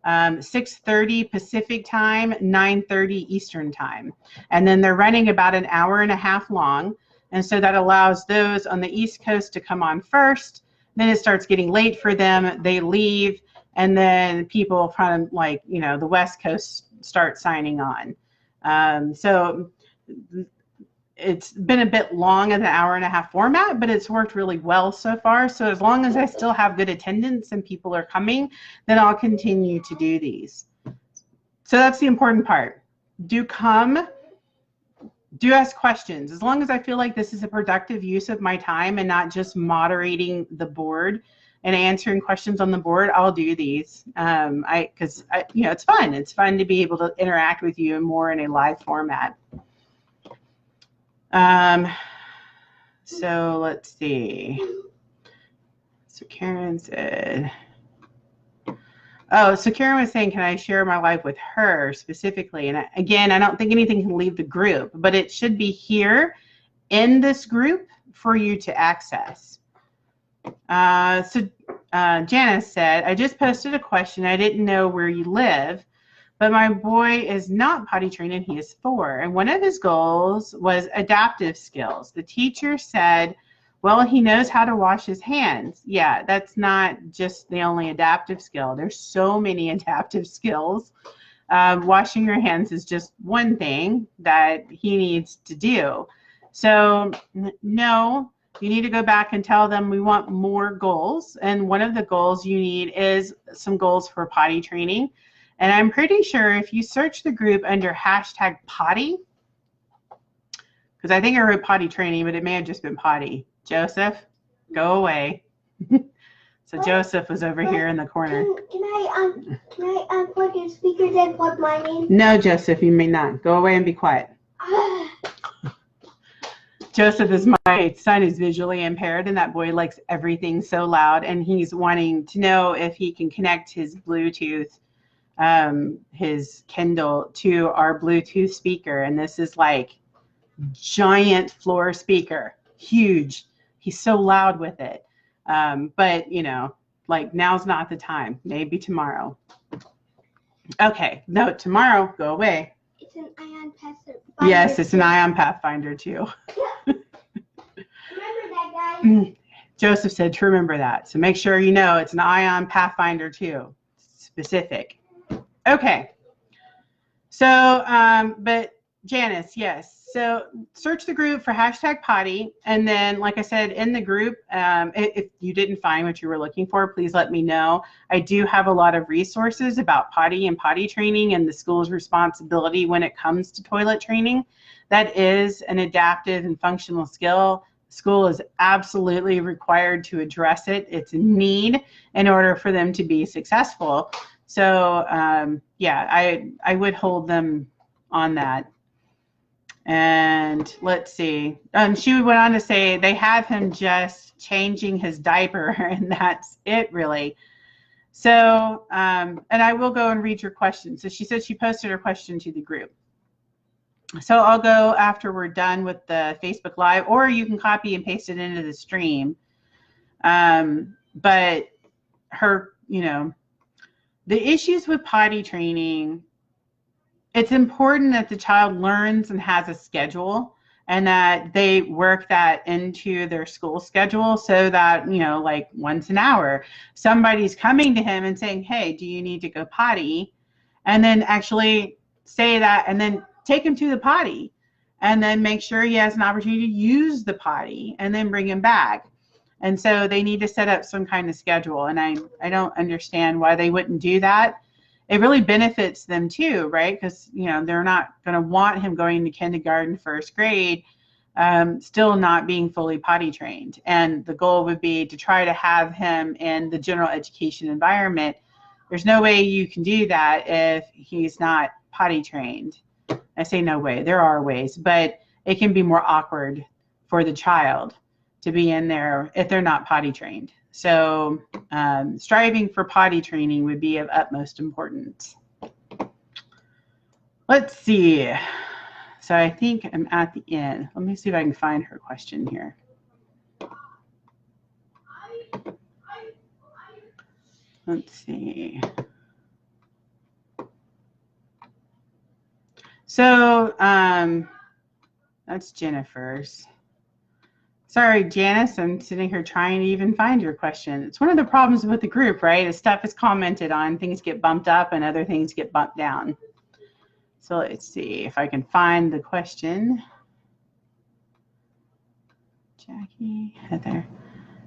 6:30 Pacific time, 9:30 Eastern time. And then they're running about an hour and a half long. And so that allows those on the East Coast to come on first. Then it starts getting late for them. They leave. And then people from, like, the West Coast start signing on. So it's been a bit long in the hour and a half format, but it's worked really well so far. So as long as I still have good attendance and people are coming, then I'll continue to do these. So that's the important part. Do come, do ask questions. As long as I feel like this is a productive use of my time and not just moderating the board, and answering questions on the board, I'll do these. Because you know, it's fun. It's fun to be able to interact with you more in a live format. So let's see. So Karen said, oh, so Karen was saying, can I share my life with her specifically? And again, I don't think anything can leave the group, but it should be here in this group for you to access. So Janice said, I just posted a question. I didn't know where you live, but my boy is not potty trained and he is 4. And one of his goals was adaptive skills. The teacher said, well, he knows how to wash his hands. Yeah, that's not just the only adaptive skill. There's so many adaptive skills. Washing your hands is just one thing that he needs to do. So no, you need to go back and tell them we want more goals. And one of the goals you need is some goals for potty training. And I'm pretty sure if you search the group under #potty, because I think I wrote potty training, but it may have just been potty. Joseph, go away. So what? Joseph was over here in the corner. Can I unplug your speakers and plug mine in? No, Joseph, you may not. Go away and be quiet. Joseph is my son, is visually impaired, and that boy likes everything so loud, and he's wanting to know if he can connect his Bluetooth, his Kindle, to our Bluetooth speaker. And this is like giant floor speaker, huge. He's so loud with it. But, you know, like now's not the time. Maybe tomorrow. Okay, no, tomorrow, go away. It's an Ion Pathfinder. Yes, it's an Ion Pathfinder too. Yeah. Remember that, guys? Joseph said to remember that. So make sure you know it's an Ion Pathfinder 2, specific. Okay. So, but Janice, yes. So search the group for #potty. And then, like I said, in the group, if you didn't find what you were looking for, please let me know. I do have a lot of resources about potty and potty training and the school's responsibility when it comes to toilet training. That is an adaptive and functional skill. School is absolutely required to address it. It's a need in order for them to be successful. So yeah, I would hold them on that. And let's see. She went on to say they have him just changing his diaper, and that's it really. So, and I will go and read your question. So she said she posted her question to the group. So I'll go after we're done with the Facebook Live, or you can copy and paste it into the stream. But her, you know, the issues with potty training, it's important that the child learns and has a schedule, and that they work that into their school schedule, so that, you know, like once an hour, somebody's coming to him and saying, hey, do you need to go potty? And then actually say that, and then take him to the potty, and then make sure he has an opportunity to use the potty, and then bring him back. And so they need to set up some kind of schedule, and I don't understand why they wouldn't do that. It really benefits them too, right? Because, you know, they're not going to want him going to kindergarten, 1st grade, still not being fully potty trained. And the goal would be to try to have him in the general education environment. There's no way you can do that if he's not potty trained. I say no way, there are ways, but it can be more awkward for the child to be in there if they're not potty trained. So striving for potty training would be of utmost importance. Let's see. So I think I'm at the end. Let me see if I can find her question here. Let's see. So that's Jennifer's. Sorry, Janice, I'm sitting here trying to even find your question. It's one of the problems with the group, right? As stuff is commented on, things get bumped up and other things get bumped down. So let's see if I can find the question. Jackie, Heather.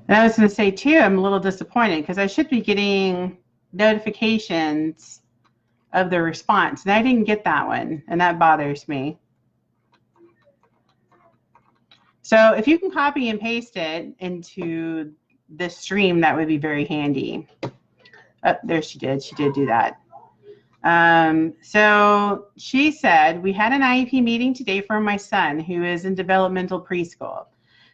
And I was going to say, too, I'm a little disappointed because I should be getting notifications of the response, and I didn't get that one, and that bothers me. So if you can copy and paste it into this stream, that would be very handy. Oh, there she did. She did do that. So she said, we had an IEP meeting today for my son who is in developmental preschool.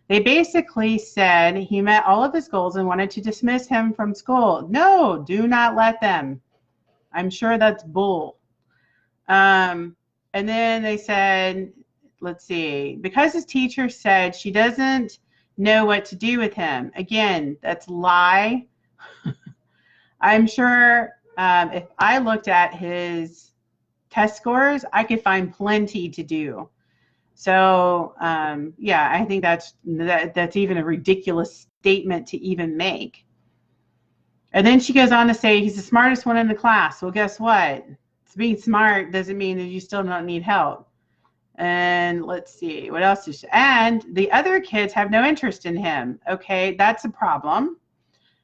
They basically said he met all of his goals and wanted to dismiss him from school. No, do not let them. I'm sure that's bull. And then they said, let's see, because his teacher said she doesn't know what to do with him. Again, that's lie. I'm sure if I looked at his test scores, I could find plenty to do. So yeah, I think that's even a ridiculous statement to even make. And then she goes on to say he's the smartest one in the class. Well, guess what? Being smart doesn't mean that you still don't need help. And let's see, what else is she? And the other kids have no interest in him. Okay, that's a problem.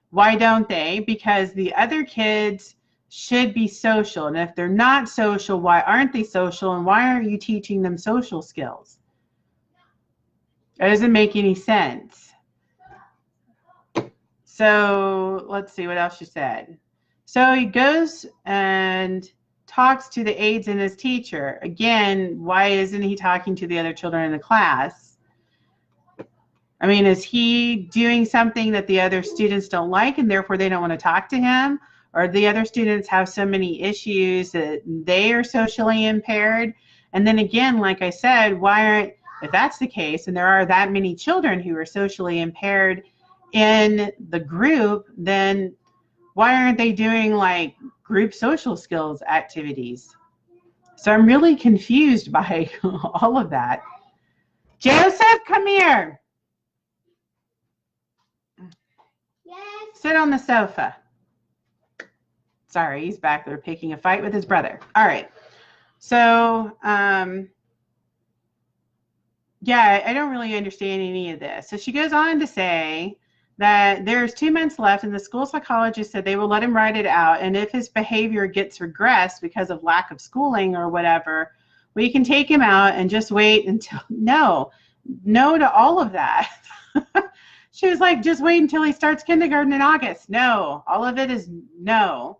Why don't they? Because the other kids should be social. And if they're not social, why aren't they social? And why aren't you teaching them social skills? It doesn't make any sense. So let's see what else she said. So he goes and talks to the aides and his teacher. Again, why isn't he talking to the other children in the class? I mean, is he doing something that the other students don't like and therefore they don't want to talk to him? Or the other students have so many issues that they are socially impaired? And then again, like I said, why aren't, if that's the case, and there are that many children who are socially impaired in the group, then why aren't they doing like group social skills activities? So I'm really confused by all of that. Joseph, come here. Yes. Sit on the sofa. Sorry, he's back there picking a fight with his brother. All right. So, yeah, I don't really understand any of this. So she goes on to say that there's 2 months left and the school psychologist said they will let him write it out. And if his behavior gets regressed because of lack of schooling or whatever, we can take him out and just wait until, no to all of that. She was like, just wait until he starts kindergarten in August. No, all of it is no.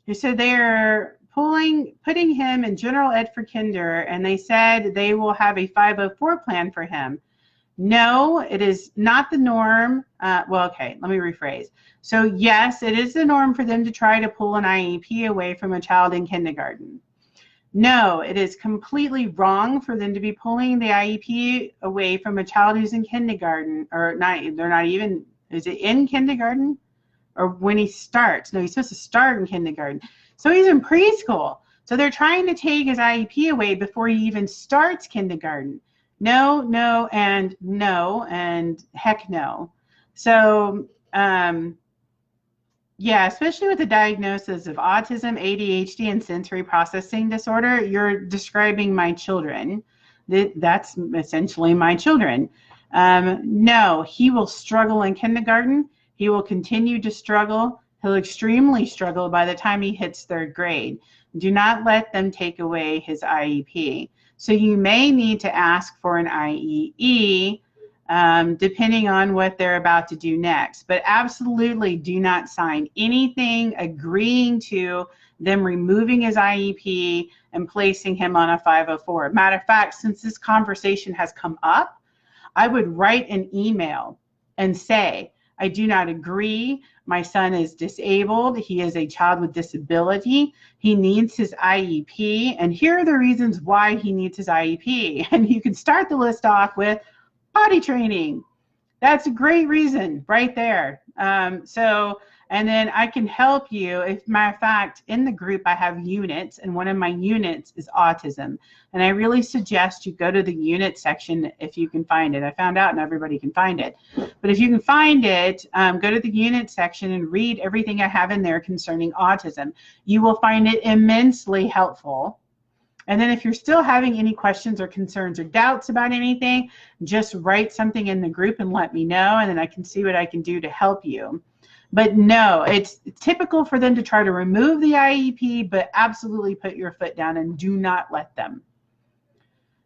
He said they're putting him in general ed for kinder, and they said they will have a 504 plan for him. No, it is not the norm. Well, okay, let me rephrase. So yes, it is the norm for them to try to pull an IEP away from a child in kindergarten. No, it is completely wrong for them to be pulling the IEP away from a child who's in kindergarten, or not, they're not even, is it in kindergarten? Or when he starts? No, he's supposed to start in kindergarten. So he's in preschool. So they're trying to take his IEP away before he even starts kindergarten. No, and heck no. So, yeah, especially with the diagnosis of autism, ADHD, and sensory processing disorder, you're describing my children. That's essentially my children. No, he will struggle in kindergarten. He will continue to struggle. He'll extremely struggle by the time he hits 3rd grade. Do not let them take away his IEP. So you may need to ask for an IEE depending on what they're about to do next. But absolutely do not sign anything agreeing to them removing his IEP and placing him on a 504. Matter of fact, since this conversation has come up, I would write an email and say, I do not agree. My son is disabled. He is a child with disability. He needs his IEP. And here are the reasons why he needs his IEP. And you can start the list off with potty training. That's a great reason right there. And then I can help you. If, matter of fact, in the group I have units, and one of my units is autism. And I really suggest you go to the unit section if you can find it. I found out not everybody can find it. But if you can find it, go to the unit section and read everything I have in there concerning autism. You will find it immensely helpful. And then if you're still having any questions or concerns or doubts about anything, just write something in the group and let me know, and then I can see what I can do to help you. But no, it's typical for them to try to remove the IEP, but absolutely put your foot down and do not let them.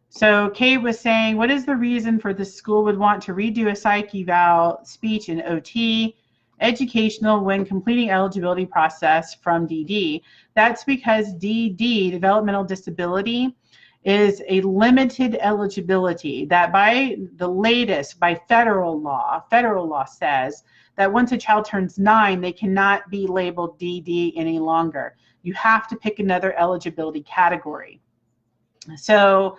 So Kate was saying, what is the reason for the school would want to redo a psych eval, speech, and OT educational when completing eligibility process from DD? That's because DD, developmental disability, is a limited eligibility that by the latest, by federal law says that once a child turns 9, they cannot be labeled DD any longer. You have to pick another eligibility category. So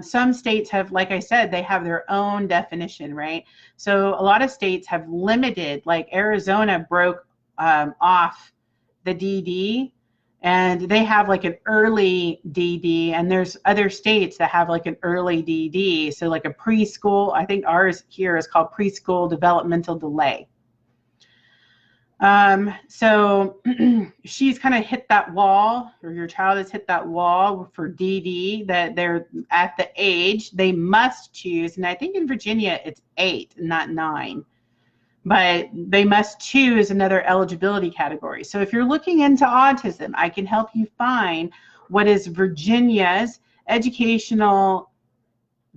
some states have, like I said, they have their own definition, right? So a lot of states have limited, like Arizona broke off the DD, and they have like an early DD, and there's other states that have like an early DD. So like a preschool, I think ours here is called preschool developmental delay. So she's kind of hit that wall, or your child has hit that wall for DD, that they're at the age they must choose. And I think in Virginia it's 8, not 9, but they must choose another eligibility category. So if you're looking into autism, I can help you find what is Virginia's educational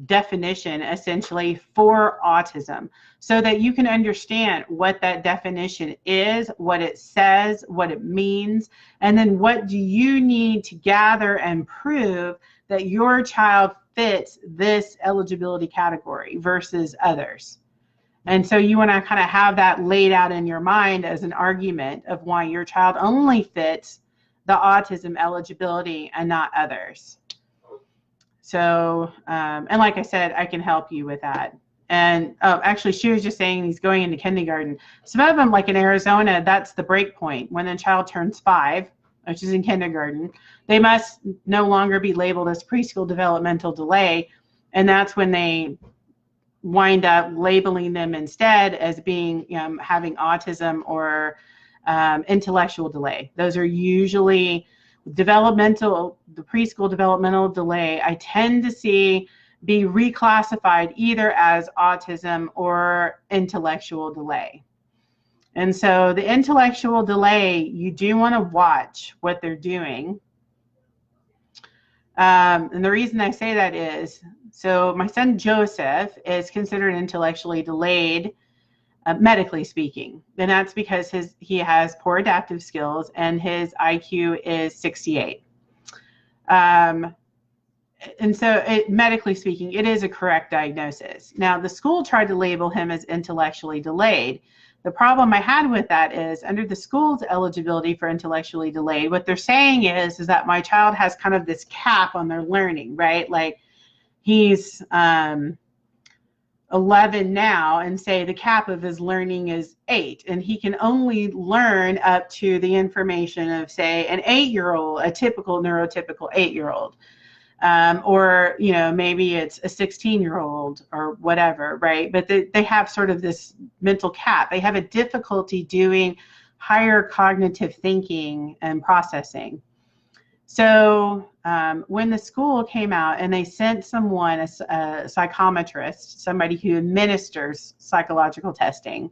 definition essentially for autism, so that you can understand what that definition is, what it says, what it means, and then what do you need to gather and prove that your child fits this eligibility category versus others. And so you want to kind of have that laid out in your mind as an argument of why your child only fits the autism eligibility and not others. So, and like I said, I can help you with that. And actually, she was just saying he's going into kindergarten. Some of them, like in Arizona, that's the break point. When a child turns 5, which is in kindergarten, they must no longer be labeled as preschool developmental delay. And that's when they wind up labeling them instead as being having autism or intellectual delay. Those are usually the preschool developmental delay, I tend to see be reclassified either as autism or intellectual delay. And so the intellectual delay, you do want to watch what they're doing. And the reason I say that is, so my son Joseph is considered intellectually delayed, medically speaking, and that's because he has poor adaptive skills and his IQ is 68. And so medically speaking, it is a correct diagnosis. Now, the school tried to label him as intellectually delayed. The problem I had with that is under the school's eligibility for intellectually delayed, what they're saying is that my child has kind of this cap on their learning, right? Like he's 11 now, and say the cap of his learning is 8, and he can only learn up to the information of, say, an 8-year-old, a typical neurotypical 8-year-old, or maybe it's a 16-year-old or whatever, right? But they have sort of this mental cap. They have a difficulty doing higher cognitive thinking and processing. So when the school came out and they sent someone, a psychometrist, somebody who administers psychological testing,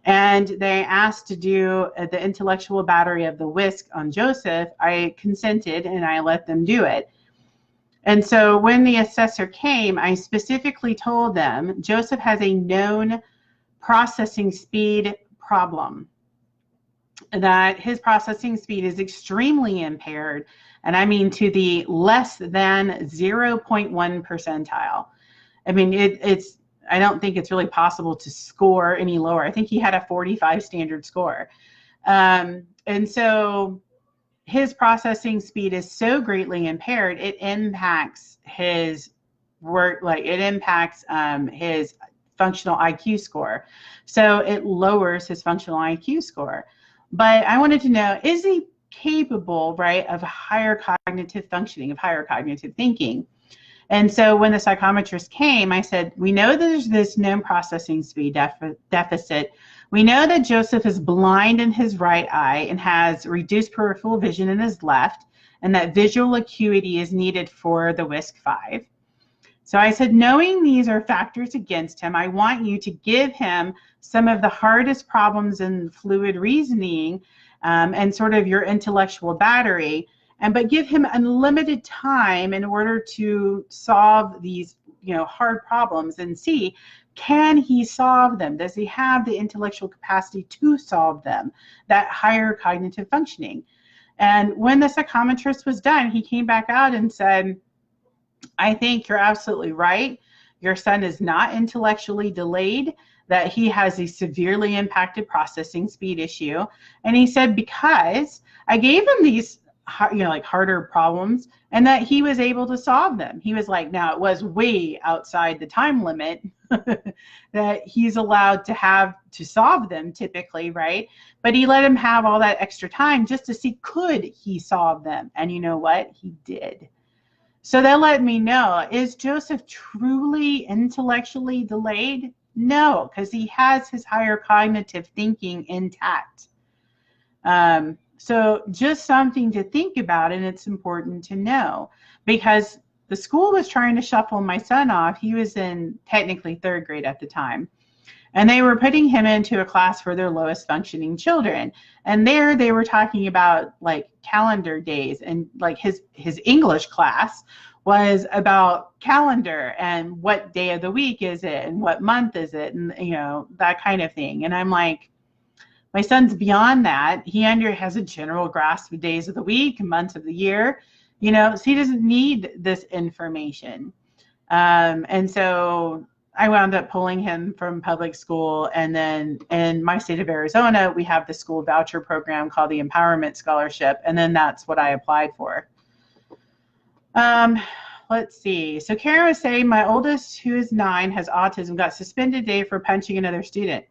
and they asked to do the intellectual battery of the WISC on Joseph, I consented and I let them do it. And so when the assessor came, I specifically told them Joseph has a known processing speed problem, that his processing speed is extremely impaired, and I mean to the less than 0.1 percentile. I mean, I don't think it's really possible to score any lower. I think he had a 45 standard score. And so his processing speed is so greatly impaired, it impacts his work, like it impacts his functional IQ score. So it lowers his functional IQ score. But I wanted to know, is he capable, right, of higher cognitive functioning, of higher cognitive thinking? And so when the psychometrist came, I said, we know there's this known processing speed deficit. We know that Joseph is blind in his right eye and has reduced peripheral vision in his left, and that visual acuity is needed for the WISC-5. So I said, knowing these are factors against him, I want you to give him some of the hardest problems in fluid reasoning and sort of your intellectual battery, but give him unlimited time in order to solve these, hard problems and see, can he solve them? Does he have the intellectual capacity to solve them? That higher cognitive functioning. And when the psychometrist was done, he came back out and said, I think you're absolutely right. Your son is not intellectually delayed, that he has a severely impacted processing speed issue. And he said, because I gave him these, harder problems, and that he was able to solve them. He was like, now it was way outside the time limit that he's allowed to solve them typically, right? But he let him have all that extra time just to see, could he solve them? And you know what? He did. So that let me know, is Joseph truly intellectually delayed? No, because he has his higher cognitive thinking intact. So just something to think about, and it's important to know, because the school was trying to shuffle my son off. He was in technically 3rd grade at the time. And they were putting him into a class for their lowest functioning children. And there they were talking about like calendar days, and like his English class was about calendar and what day of the week is it and what month is it, and that kind of thing. And I'm like, my son's beyond that. He has a general grasp of days of the week, months of the year, so he doesn't need this information. And so I wound up pulling him from public school. And then in my state of Arizona, we have the school voucher program called the Empowerment Scholarship. And then that's what I applied for. Let's see. So Karen was saying, my oldest, who is 9, has autism, got suspended today for punching another student.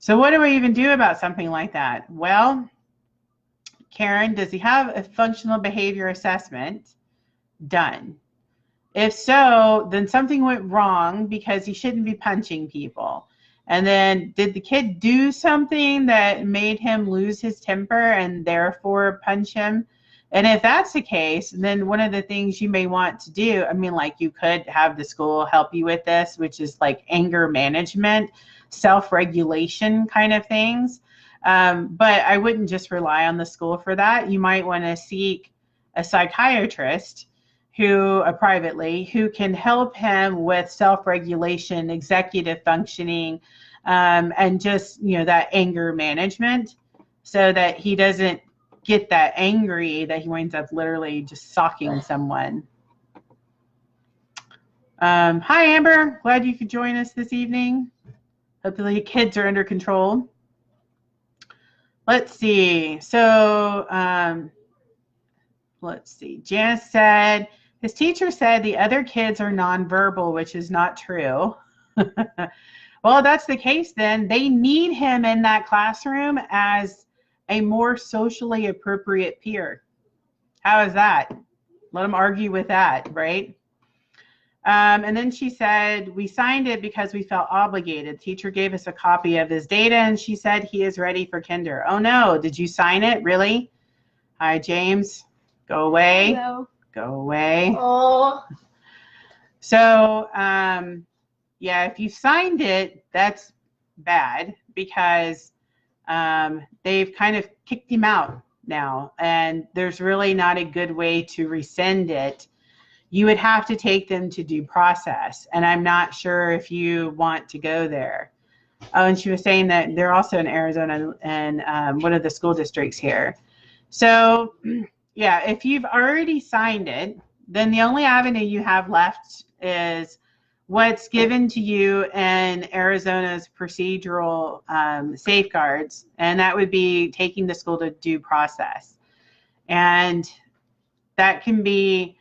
So what do we even do about something like that? Well, Karen, does he have a functional behavior assessment done? If so, then something went wrong, because he shouldn't be punching people. And then did the kid do something that made him lose his temper and therefore punch him? And if that's the case, then one of the things you may want to do, you could have the school help you with this, which is like anger management, self-regulation kind of things. But I wouldn't just rely on the school for that. You might want to seek a psychiatrist privately, who can help him with self-regulation, executive functioning, and just, that anger management, so that he doesn't get that angry that he winds up literally just socking someone. Hi, Amber. Glad you could join us this evening. Hopefully kids are under control. Let's see. So let's see. Janice said, his teacher said the other kids are nonverbal, which is not true. Well, if that's the case, then they need him in that classroom as a more socially appropriate peer. How is that? Let them argue with that, right? And then she said, we signed it because we felt obligated. Teacher gave us a copy of his data, and she said he is ready for kinder. Oh no, did you sign it? Really? Hi, James. Go away. Hello. Go away. Oh. So, yeah, if you signed it, that's bad, because they've kind of kicked him out now, and there's really not a good way to rescind it. You would have to take them to due process, and I'm not sure if you want to go there. Oh, and she was saying that they're also in Arizona and one of the school districts here. So, yeah, if you've already signed it, then the only avenue you have left is what's given to you in Arizona's procedural safeguards, and that would be taking the school to due process. And that can be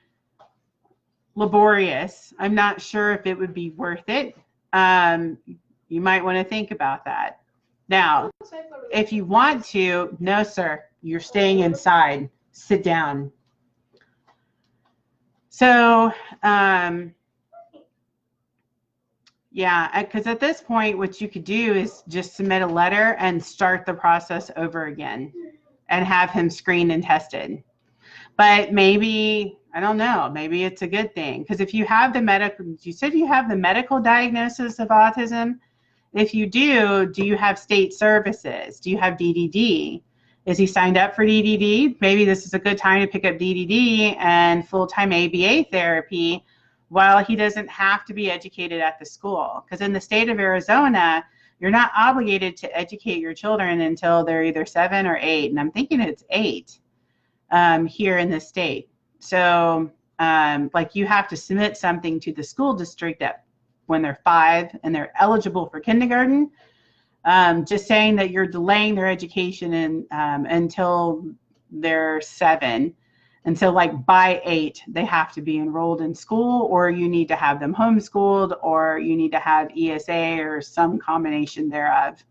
laborious. I'm not sure if it would be worth it. You might want to think about that. Now, if you want to, no, sir, you're staying inside. Sit down. So, yeah, because at this point, what you could do is just submit a letter and start the process over again and have him screened and tested. But maybe, I don't know, maybe it's a good thing. Because if you have the medical, you said you have the medical diagnosis of autism. If you do you have state services? Do you have DDD? Is he signed up for DDD? Maybe this is a good time to pick up DDD and full-time ABA therapy while he doesn't have to be educated at the school. Because in the state of Arizona, you're not obligated to educate your children until they're either 7 or 8, and I'm thinking it's 8 here in the state. So like you have to submit something to the school district that when they're 5 and they're eligible for kindergarten. Just saying that you're delaying their education until they're 7. And so like by 8, they have to be enrolled in school, or you need to have them homeschooled, or you need to have ESA or some combination thereof.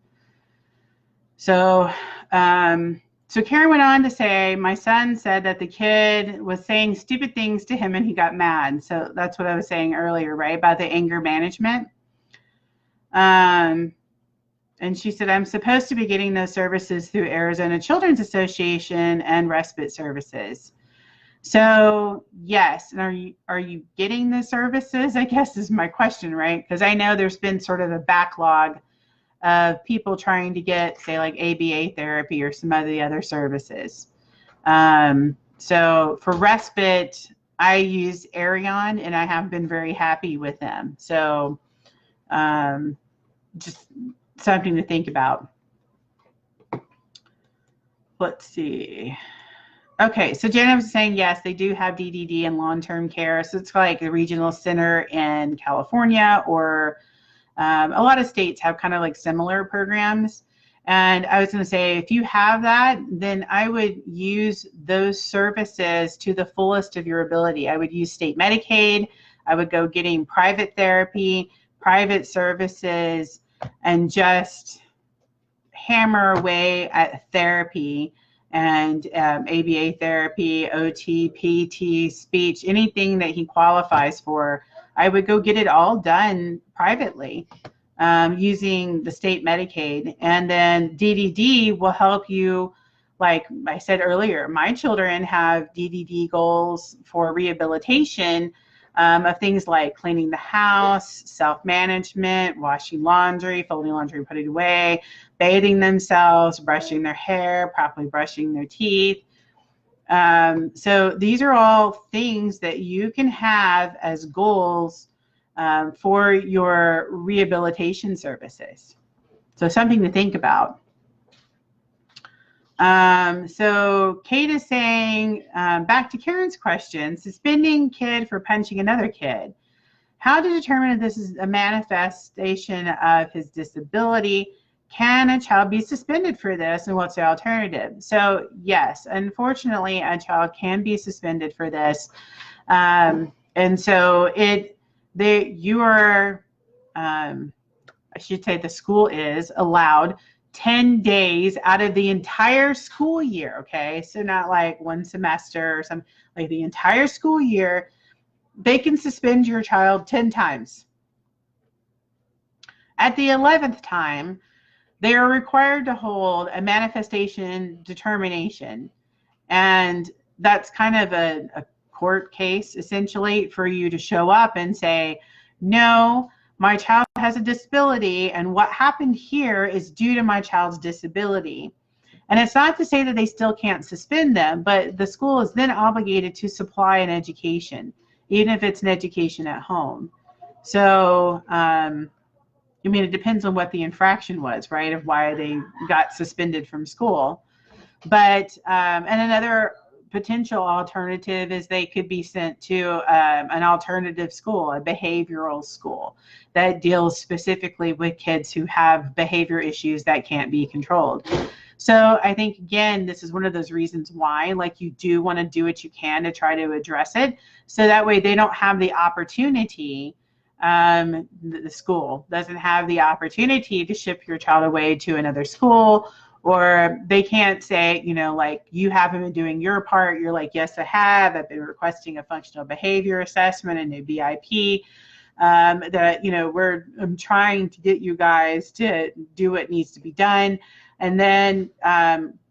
So, so Karen went on to say, my son said that the kid was saying stupid things to him and he got mad. So that's what I was saying earlier, right, about the anger management. And she said, I'm supposed to be getting those services through Arizona Children's Association and respite services. So yes, and are you getting the services, I guess is my question, right? Because I know there's been sort of a backlog of people trying to get, say, like ABA therapy or some of the other services. So for respite, I use Arion, and I have been very happy with them. So just something to think about. Let's see. Okay, so Jenna was saying, yes, they do have DDD and long-term care. So it's like a regional center in California, or a lot of states have kind of like similar programs. And I was going to say, if you have that, then I would use those services to the fullest of your ability. I would use state Medicaid. I would go getting private therapy, private services, and just hammer away at therapy and ABA therapy, OT, PT, speech, anything that he qualifies for. I would go get it all done privately using the state Medicaid. And then DDD will help you, like I said earlier, my children have DDD goals for rehabilitation of things like cleaning the house, self-management, washing laundry, folding laundry, putting it away, bathing themselves, brushing their hair, properly brushing their teeth. So these are all things that you can have as goals for your rehabilitation services. So something to think about. So Kate is saying, back to Karen's question, suspending kid for punching another kid. How to determine if this is a manifestation of his disability? Can a child be suspended for this, and what's the alternative? So yes, unfortunately, a child can be suspended for this. And so you are, I should say the school is allowed 10 days out of the entire school year, okay? So not like one semester or something, like the entire school year, they can suspend your child 10 times. At the 11th time, they are required to hold a manifestation determination. And that's kind of a court case, essentially, for you to show up and say, no, my child has a disability, and what happened here is due to my child's disability. And it's not to say that they still can't suspend them, but the school is then obligated to supply an education, even if it's an education at home. So, I mean, it depends on what the infraction was, right, of why they got suspended from school. But, and another potential alternative is they could be sent to an alternative school, a behavioral school that deals specifically with kids who have behavior issues that can't be controlled. So I think, again, this is one of those reasons why, like, you do want to do what you can to try to address it, so that way they don't have the opportunity, the school doesn't have the opportunity to ship your child away to another school. Or they can't say, you know, like, you haven't been doing your part. You're like, yes, I have. I've been requesting a functional behavior assessment, a new BIP. That, you know, I'm trying to get you guys to do what needs to be done. And then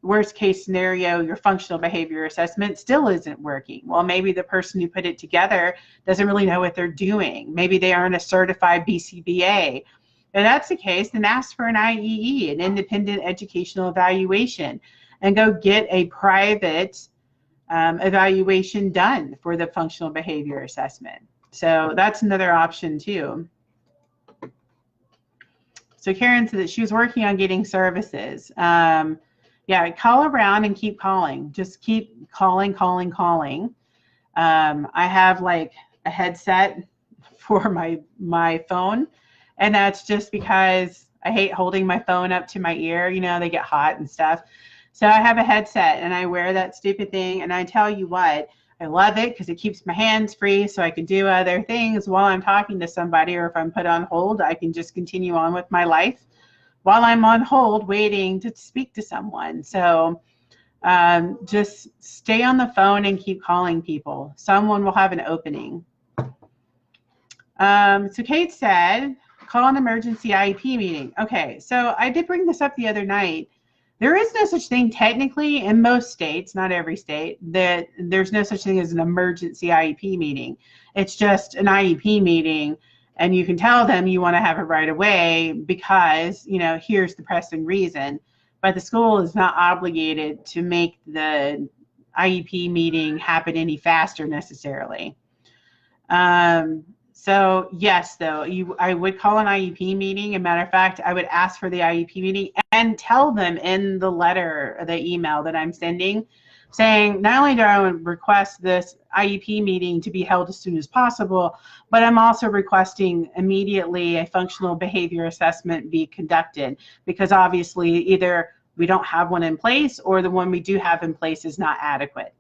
worst case scenario, your functional behavior assessment still isn't working. Well, maybe the person who put it together doesn't really know what they're doing. Maybe they aren't a certified BCBA. If that's the case, then ask for an IEE, an independent educational evaluation. and go get a private evaluation done for the functional behavior assessment. So that's another option too. So Karen said that she was working on getting services. Yeah, call around and keep calling. Just keep calling. I have like a headset for my phone, and that's just because I hate holding my phone up to my ear. You know, they get hot and stuff. So I have a headset and I wear that stupid thing, and I tell you what, I love it because it keeps my hands free so I can do other things while I'm talking to somebody, or if I'm put on hold, I can just continue on with my life while I'm on hold waiting to speak to someone. So just stay on the phone and keep calling people. Someone will have an opening. So Kate said, call an emergency IEP meeting. Okay, so I did bring this up the other night. There is no such thing technically in most states, not every state, that there's no such thing as an emergency IEP meeting. It's just an IEP meeting, and you can tell them you want to have it right away because, you know, here's the pressing reason. But the school is not obligated to make the IEP meeting happen any faster necessarily. So yes, though, I would call an IEP meeting. As a matter of fact, I would ask for the IEP meeting and tell them in the letter, the email that I'm sending, saying not only do I request this IEP meeting to be held as soon as possible, but I'm also requesting immediately a functional behavior assessment be conducted, because obviously either we don't have one in place or the one we do have in place is not adequate.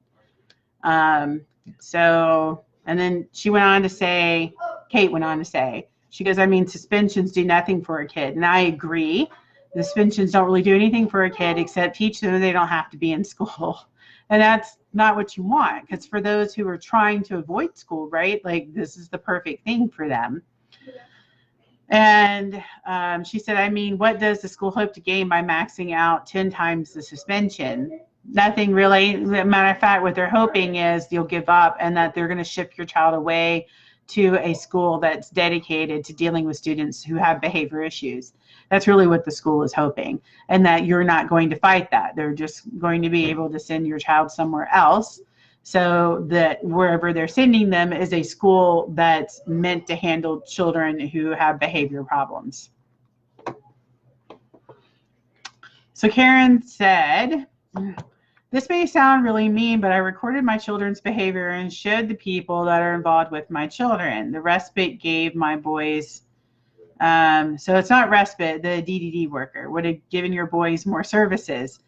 And then she went on to say, Kate went on to say, she goes, I mean, suspensions do nothing for a kid. And I agree. The suspensions don't really do anything for a kid except teach them they don't have to be in school. And that's not what you want, because for those who are trying to avoid school, right, like this is the perfect thing for them. And she said, I mean, what does the school hope to gain by maxing out 10 times the suspension? Nothing really. As a matter of fact, what they're hoping is you'll give up and that they're going to ship your child away to a school that's dedicated to dealing with students who have behavior issues. That's really what the school is hoping, and that you're not going to fight that. They're just going to be able to send your child somewhere else so that wherever they're sending them is a school that's meant to handle children who have behavior problems. So Karen said, this may sound really mean, but I recorded my children's behavior and showed the people that are involved with my children. The respite gave my boys, so it's not respite, the DDD worker would have given your boys more services.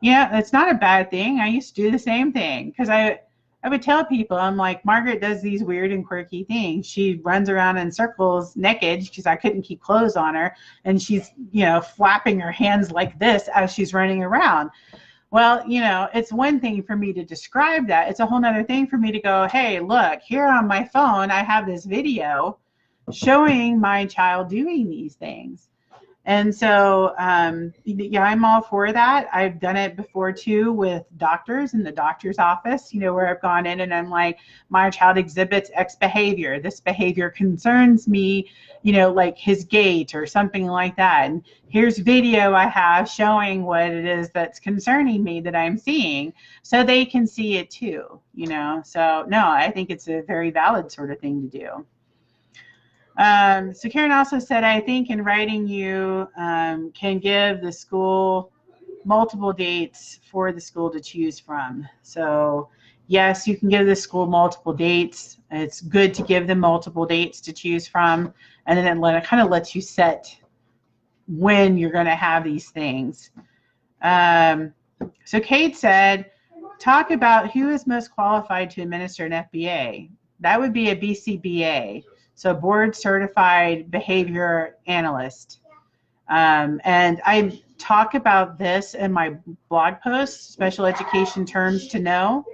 Yeah, that's not a bad thing. I used to do the same thing because I would tell people, I'm like, Margaret does these weird and quirky things. She runs around in circles naked because I couldn't keep clothes on her. And she's, you know, flapping her hands like this as she's running around. Well, you know, it's one thing for me to describe that. It's a whole nother thing for me to go, hey, look, here on my phone, I have this video showing my child doing these things. And so, yeah, I'm all for that. I've done it before too with doctors in the doctor's office, you know, where I've gone in and I'm like, my child exhibits X behavior. This behavior concerns me, you know, like his gait or something like that. And here's video I have showing what it is that's concerning me that I'm seeing, so they can see it too, you know. So no, I think it's a very valid sort of thing to do. So Karen also said, I think in writing you can give the school multiple dates for the school to choose from. So yes, you can give the school multiple dates. It's good to give them multiple dates to choose from, and then it kind of lets you set when you're going to have these things. So Kate said, talk about who is most qualified to administer an FBA. That would be a BCBA. So board certified behavior analyst. And I talk about this in my blog post, special education terms to know.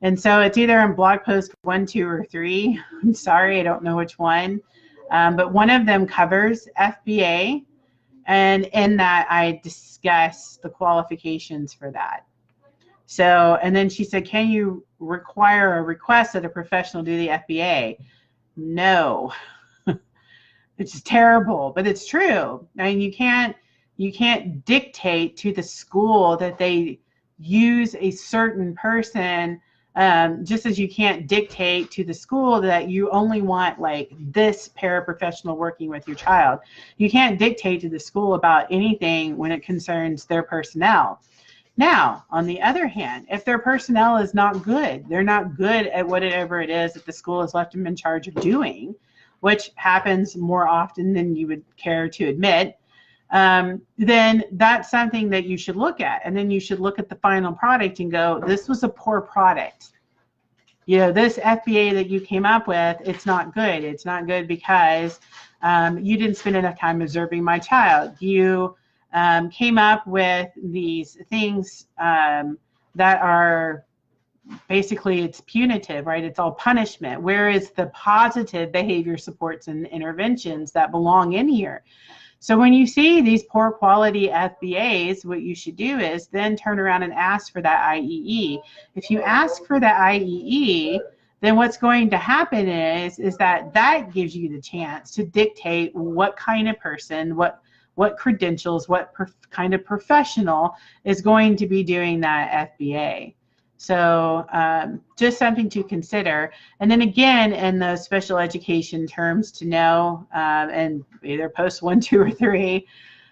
And so it's either in blog post 1, 2, or 3. I'm sorry, I don't know which one. But one of them covers FBA. And in that, I discuss the qualifications for that. So, and then she said, can you require or request that a professional do the FBA? No, it's terrible, but it's true. I mean, you can't dictate to the school that they use a certain person, just as you can't dictate to the school that you only want like this paraprofessional working with your child. You can't dictate to the school about anything when it concerns their personnel. Now, on the other hand, if their personnel is not good, they're not good at whatever it is that the school has left them in charge of doing, which happens more often than you would care to admit, then that's something that you should look at. And then you should look at the final product and go, this was a poor product. You know, this FBA that you came up with, it's not good. It's not good because you didn't spend enough time observing my child. You came up with these things that are basically, it's punitive, right? It's all punishment. Where is the positive behavior supports and interventions that belong in here? So when you see these poor quality FBAs, what you should do is then turn around and ask for that IEE. If you ask for that IEE, then what's going to happen is that gives you the chance to dictate what kind of person, what credentials, what kind of professional is going to be doing that FBA. So just something to consider. And then again, in those special education terms to know, and either post 1, 2, or 3,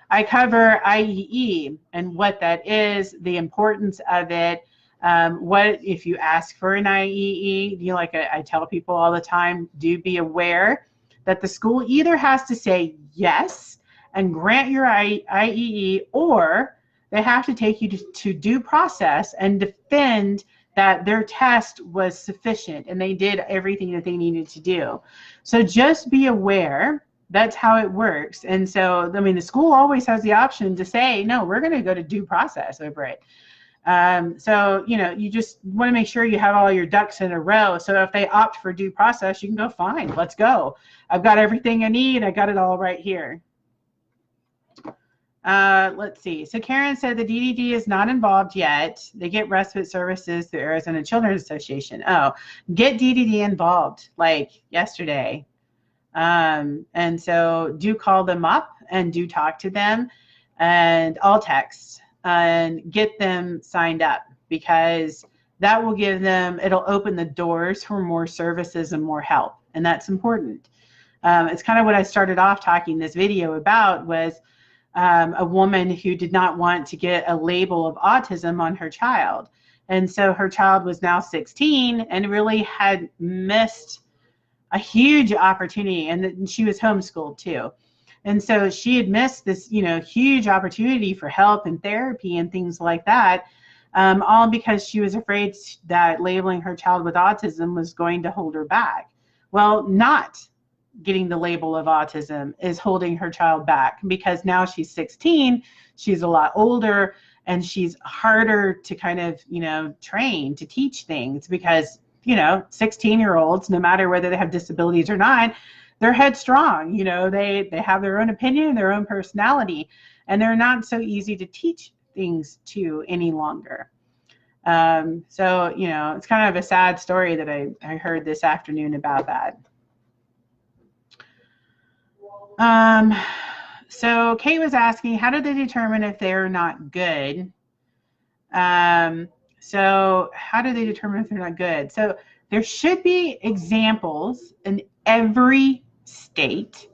I cover IEE and what that is, the importance of it. What if you ask for an IEE, you know, like I tell people all the time, do be aware that the school either has to say yes and grant your IEE, or they have to take you to due process and defend that their test was sufficient and they did everything that they needed to do. So just be aware, that's how it works. And so, I mean, the school always has the option to say, no, we're going to go to due process over it. So, you know, you just want to make sure you have all your ducks in a row. So if they opt for due process, you can go, fine, let's go. I've got everything I need. I got it all right here. Let's see. So Karen said the DDD is not involved yet. They get respite services through Arizona Children's Association. Oh, get DDD involved like yesterday. And so do call them up and do talk to them, and I'll text and get them signed up, because that will give them, it'll open the doors for more services and more help. And that's important. It's kind of what I started off talking this video about, was a woman who did not want to get a label of autism on her child. And so her child was now 16 and really had missed a huge opportunity, and she was homeschooled too. And so she had missed this, you know, huge opportunity for help and therapy and things like that, all because she was afraid that labeling her child with autism was going to hold her back. Well, not getting the label of autism is holding her child back, because now she's 16, she's a lot older, and she's harder to kind of, you know, train to teach things, because, you know, 16-year-olds, no matter whether they have disabilities or not, they're headstrong. You know, they have their own opinion, their own personality, and they're not so easy to teach things to any longer. So, you know, it's kind of a sad story that I heard this afternoon about that. So Kate was asking, how do they determine if they're not good? So how do they determine if they're not good? So there should be examples in every state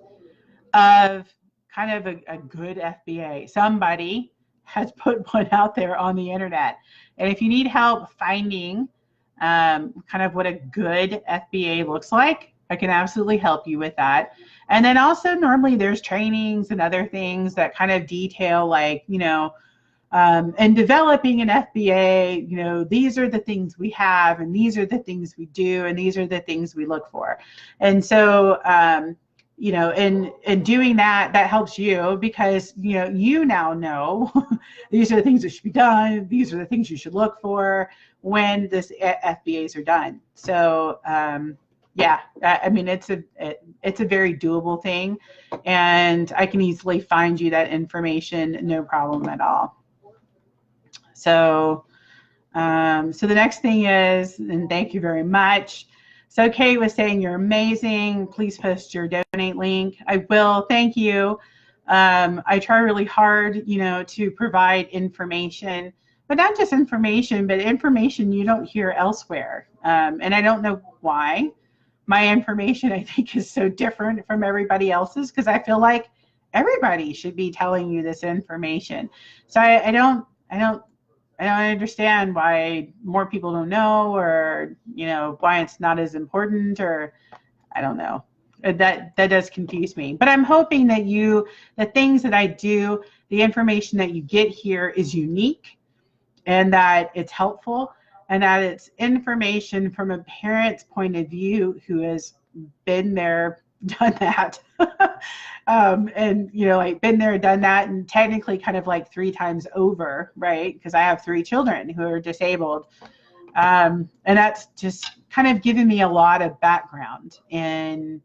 of kind of a good FBA. Somebody has put one out there on the internet. And if you need help finding kind of what a good FBA looks like, I can absolutely help you with that. And then also normally there's trainings and other things that kind of detail, like, you know, and developing an FBA, you know, these are the things we have, and these are the things we do, and these are the things we look for. And so, you know, in doing that, that helps you, because, you now know these are the things that should be done. These are the things you should look for when this FBAs are done. So, yeah, I mean, it's a very doable thing, and I can easily find you that information, no problem at all. So, so the next thing is, and thank you very much. So Kate was saying, you're amazing. Please post your donate link. I will. Thank you. I try really hard, to provide information but not just information, but information you don't hear elsewhere. And I don't know why my information, I think, is so different from everybody else's, because I feel like everybody should be telling you this information. So I don't understand why more people don't know, or why it's not as important, or I don't know. That does confuse me. But I'm hoping that the things that I do, the information that you get here is unique, and that it's helpful, and that it's information from a parent's point of view who has been there, done that. And like been there, done that, and technically kind of like 3 times over, right? Because I have 3 children who are disabled. And that's just kind of given me a lot of background in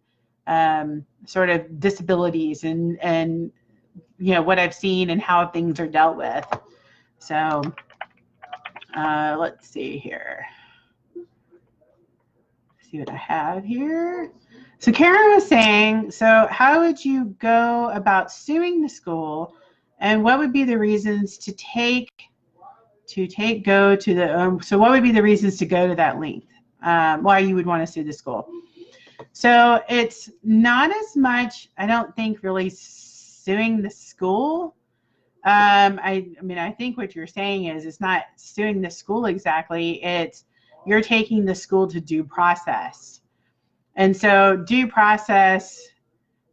sort of disabilities and what I've seen and how things are dealt with. So let's see here. See what I have here. So Karen was saying, so how would you go about suing the school, and what would be the reasons to go to the so what would be the reasons to go to that length, why you would want to sue the school? So it's not as much, I don't think, really suing the school. I mean, I think what you're saying is it's not suing the school exactly. It's you're taking the school to due process. And so due process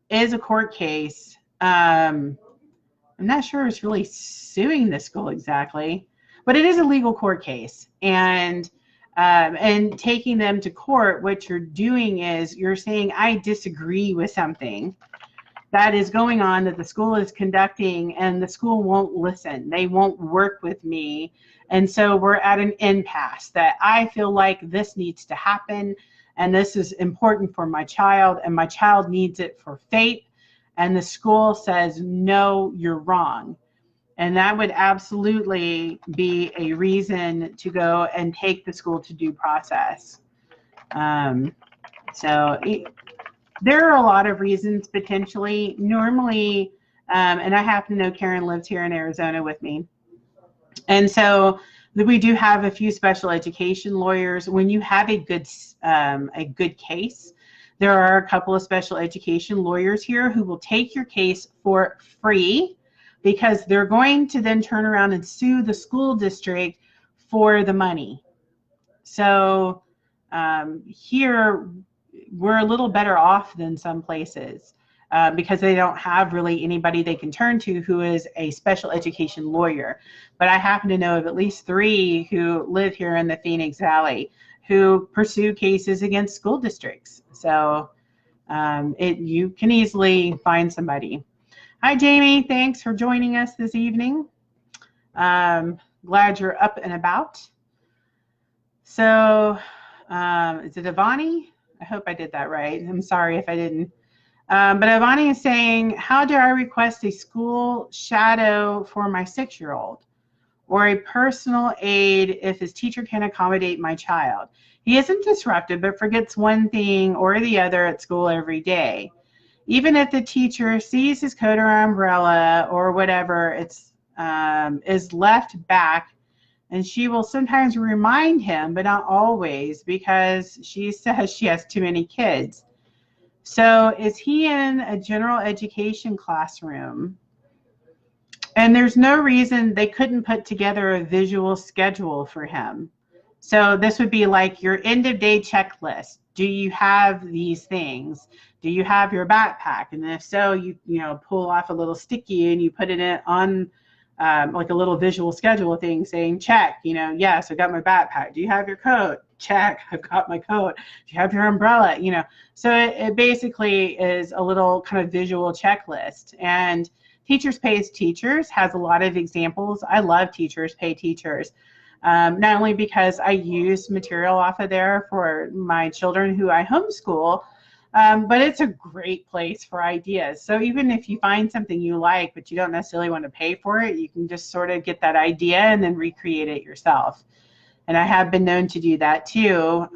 is a court case. I'm not sure it's really suing the school exactly, but it is a legal court case. And taking them to court, what you're doing is you're saying, I disagree with something that is going on that the school is conducting, and the school won't listen. They won't work with me. And so we're at an impasse that I feel like this needs to happen, and this is important for my child, and my child needs it for FATE. And the school says, no, you're wrong. And that would absolutely be a reason to go and take the school to due process. There are a lot of reasons potentially. Normally, and I happen to know Karen lives here in Arizona with me. And so we do have a few special education lawyers. When you have a good case, there are a couple of special education lawyers here who will take your case for free, because they're going to then turn around and sue the school district for the money. So here we're a little better off than some places because they don't have really anybody they can turn to who is a special education lawyer. But I happen to know of at least 3 who live here in the Phoenix Valley who pursue cases against school districts. So you can easily find somebody. Hi, Jamie. Thanks for joining us this evening. Glad you're up and about. So is it Avani? I hope I did that right. I'm sorry if I didn't. But Avani is saying, how do I request a school shadow for my 6-year-old, or a personal aide if his teacher can accommodate my child? He isn't disruptive, but forgets one thing or the other at school every day. Even if the teacher sees his coat or umbrella or whatever, it's is left back, and she will sometimes remind him, but not always, because she says she has too many kids. So is he in a general education classroom? And there's no reason they couldn't put together a visual schedule for him. So this would be like your end of day checklist. Do you have these things? Do you have your backpack? And if so, you pull off a little sticky and you put it in on like a little visual schedule thing saying, check, yes, I got my backpack. Do you have your coat? Check, I've got my coat. Do you have your umbrella? So it basically is a little kind of visual checklist. And Teachers Pays Teachers has a lot of examples. I love Teachers Pay Teachers. Not only because I use material off of there for my children who I homeschool, but it's a great place for ideas. So even if you find something you like, but you don't necessarily want to pay for it, you can just sort of get that idea and then recreate it yourself. And I have been known to do that too.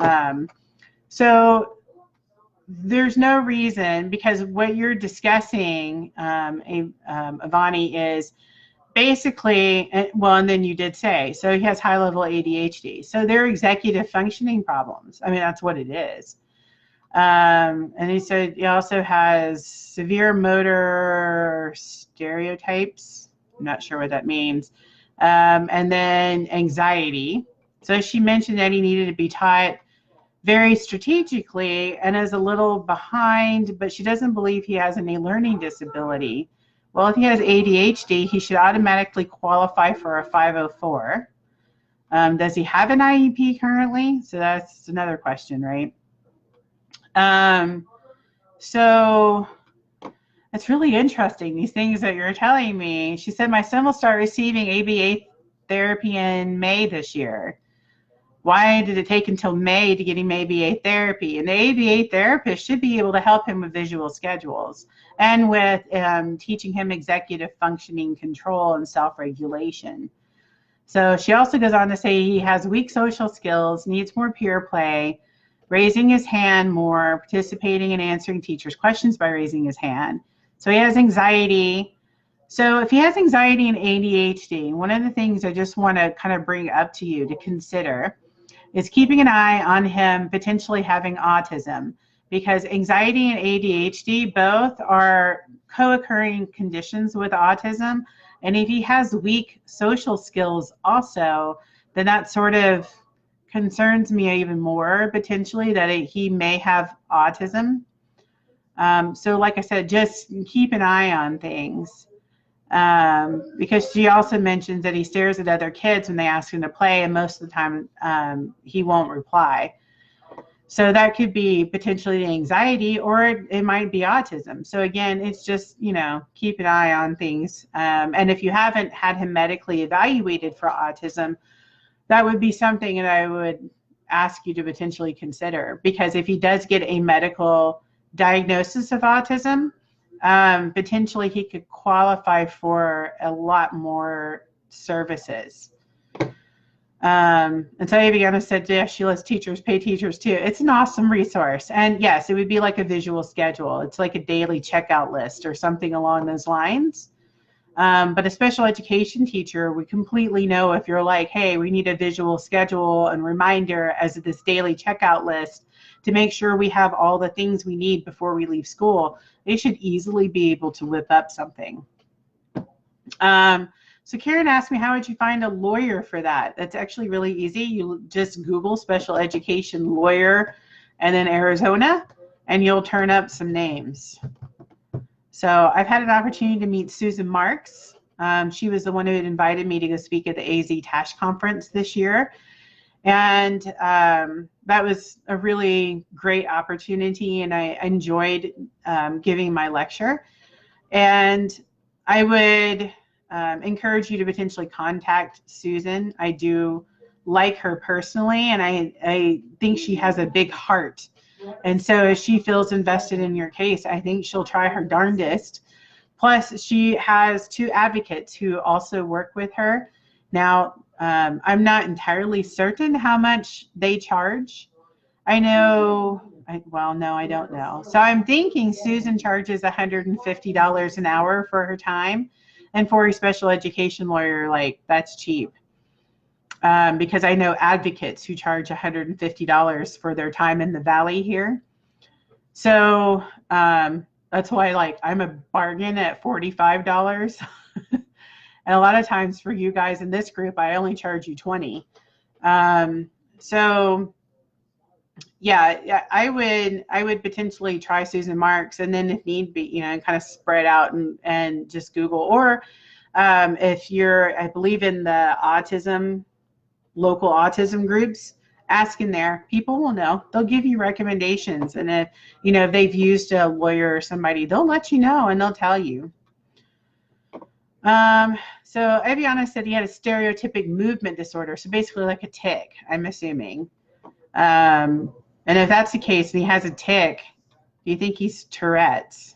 So there's no reason, because what you're discussing, Avani, is basically, well, and then you did say, so he has high-level ADHD. So they're executive functioning problems. I mean, that's what it is. And he said he also has severe motor stereotypes. I'm not sure what that means. And then anxiety. So she mentioned that he needed to be taught very strategically and is a little behind, but she doesn't believe he has any learning disability. Well, if he has ADHD, he should automatically qualify for a 504. Does he have an IEP currently? So that's another question, right? So it's really interesting, these things that you're telling me. She said, my son will start receiving ABA therapy in May this year. Why did it take until May to get him ABA therapy? And the ABA therapist should be able to help him with visual schedules and with teaching him executive functioning, control, and self-regulation. So she also goes on to say he has weak social skills, needs more peer play, raising his hand more, participating and answering teachers' questions by raising his hand. So he has anxiety. So if he has anxiety and ADHD, one of the things I just want to kind of bring up to you to consider is keeping an eye on him potentially having autism, because anxiety and ADHD both are co-occurring conditions with autism. And if he has weak social skills also, then that sort of concerns me even more potentially that he may have autism. So like I said, just keep an eye on things. Because she also mentions that he stares at other kids when they ask him to play, and most of the time he won't reply. So that could be potentially anxiety, or it might be autism. So again, it's just, keep an eye on things. And if you haven't had him medically evaluated for autism, that would be something that I would ask you to potentially consider, because if he does get a medical diagnosis of autism, potentially he could qualify for a lot more services. And so Aviana said, yeah, she lets teachers pay teachers too. It's an awesome resource. And yes, it would be like a visual schedule. It's like a daily checkout list or something along those lines. But a special education teacher would completely know if you're like, hey, we need a visual schedule and reminder as this daily checkout list to make sure we have all the things we need before we leave school. They should easily be able to whip up something. So Karen asked me, how would you find a lawyer for that? That's actually really easy. You just Google special education lawyer and then Arizona, and you'll turn up some names. So I've had an opportunity to meet Susan Marks. She was the one who had invited me to go speak at the AZ TASH conference this year. And that was a really great opportunity, and I enjoyed giving my lecture. And I would encourage you to potentially contact Susan. I do like her personally, and I think she has a big heart. And so if she feels invested in your case, I think she'll try her darndest. Plus, she has 2 advocates who also work with her. Now, I'm not entirely certain how much they charge. I know, well, no, I don't know. So I'm thinking Susan charges $150 an hour for her time. And for a special education lawyer, like, that's cheap. Because I know advocates who charge $150 for their time in the Valley here. So that's why, like, I'm a bargain at $45. And a lot of times for you guys in this group, I only charge you $20. So yeah, I would potentially try Susan Marks, and then if need be, kind of spread out and just Google. Or if you're, I believe in the local autism groups, ask in there. People will know. They'll give you recommendations. And if they've used a lawyer or somebody, they'll let you know and they'll tell you. So Aviana said he had a stereotypic movement disorder. So basically like a tic, I'm assuming. And if that's the case and he has a tic, do you think he's Tourette's?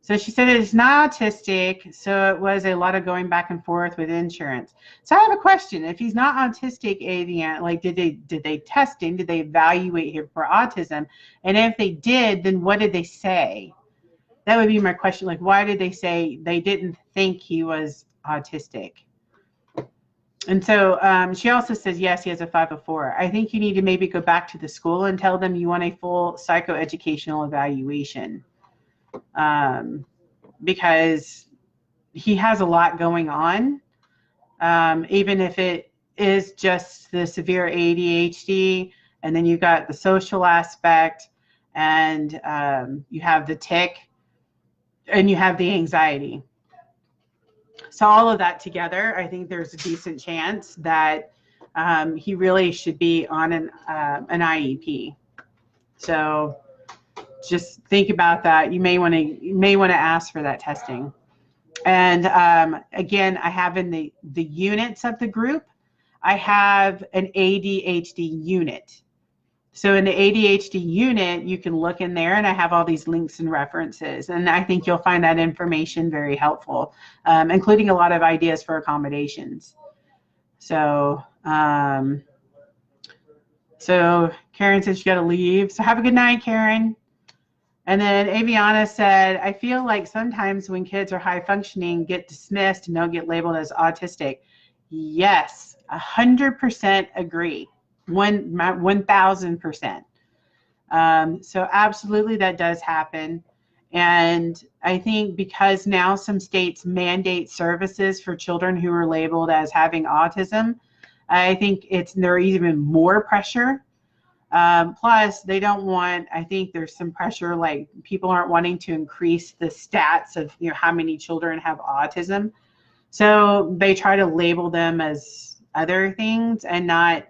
So she said it's not autistic, so it was a lot of going back and forth with insurance. So I have a question. If he's not autistic, Avian, like did they test him? Did they evaluate him for autism? And if they did, then what did they say? That would be my question. Like, why did they say they didn't think he was autistic. And so she also says, yes, he has a 504. I think you need to maybe go back to the school and tell them you want a full psychoeducational evaluation, because he has a lot going on, even if it is just the severe ADHD, and then you've got the social aspect, and you have the tic, and you have the anxiety. So all of that together, I think there's a decent chance that he really should be on an IEP. So just think about that. You may want to ask for that testing. And again, I have in the units of the group, I have an ADHD unit. So in the ADHD unit, you can look in there, and I have all these links and references. And I think you'll find that information very helpful, including a lot of ideas for accommodations. So, so Karen says you got to leave. So have a good night, Karen. And then Aviana said, I feel like sometimes when kids are high functioning, get dismissed and don't get labeled as autistic. Yes, 100% agree. 1000%. So absolutely that does happen. And I think because now some states mandate services for children who are labeled as having autism, I think there even more pressure. Plus they don't want, I think there's some pressure, like people aren't wanting to increase the stats of, how many children have autism. So they try to label them as other things and not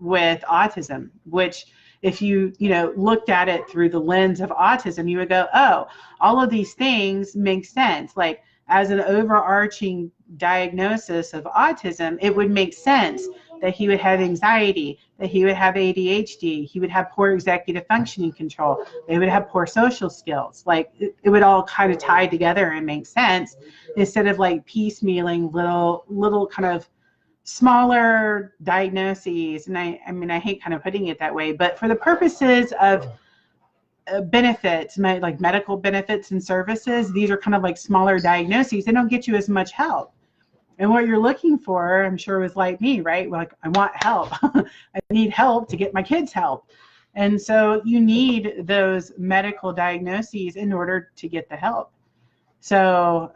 with autism, which if you looked at it through the lens of autism, you would go, oh, all of these things make sense. Like as an overarching diagnosis of autism, it would make sense that he would have anxiety, that he would have ADHD, he would have poor executive functioning control, they would have poor social skills. Like it would all kind of tie together and make sense, instead of like piecemealing little kind of smaller diagnoses. And I mean, I hate kind of putting it that way, but for the purposes of benefits, like medical benefits and services, these are kind of like smaller diagnoses. They don't get you as much help. And what you're looking for, I'm sure, was like me, right? Like, I want help. I need help to get my kids help. And so you need those medical diagnoses in order to get the help. So,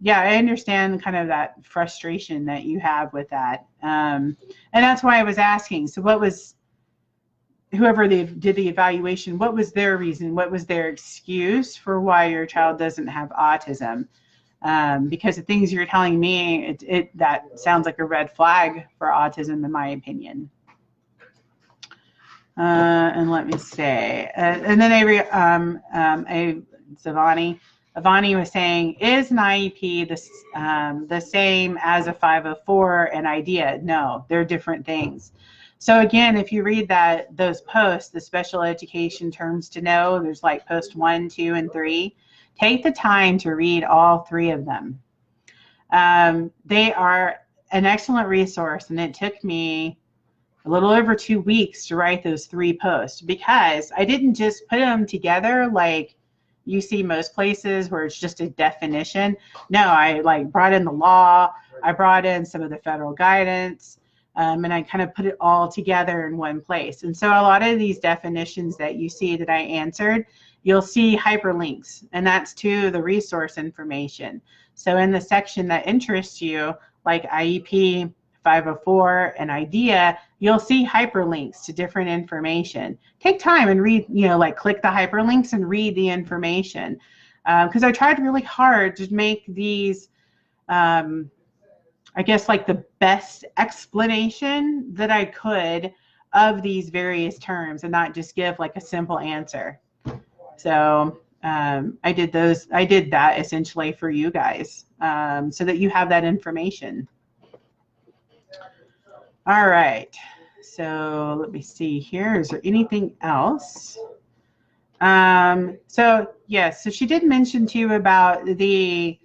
yeah, I understand kind of that frustration that you have with that. And that's why I was asking. So what was, whoever did the evaluation, what was their reason? What was their excuse for why your child doesn't have autism? Because the things you're telling me, that sounds like a red flag for autism, in my opinion. And let me say, and then Avani was saying, is an IEP the same as a 504 and IDEA? No, they're different things. So again, if you read those posts, the special education terms to know, there's like post 1, 2, and 3. Take the time to read all 3 of them. They are an excellent resource, and it took me a little over 2 weeks to write those 3 posts, because I didn't just put them together like you see most places where it's just a definition. No, I like brought in the law, I brought in some of the federal guidance, and I kind of put it all together in one place. And so a lot of these definitions that you see that I answered, you'll see hyperlinks, and that's to the resource information. So in the section that interests you, like IEP, 504, and IDEA, you'll see hyperlinks to different information. Take time and read, like click the hyperlinks and read the information. Because I tried really hard to make these, I guess, like the best explanation that I could of these various terms, and not just give like a simple answer. So I did that essentially for you guys, so that you have that information. All right, so let me see here. Is there anything else? So yes, so she did mention to you about the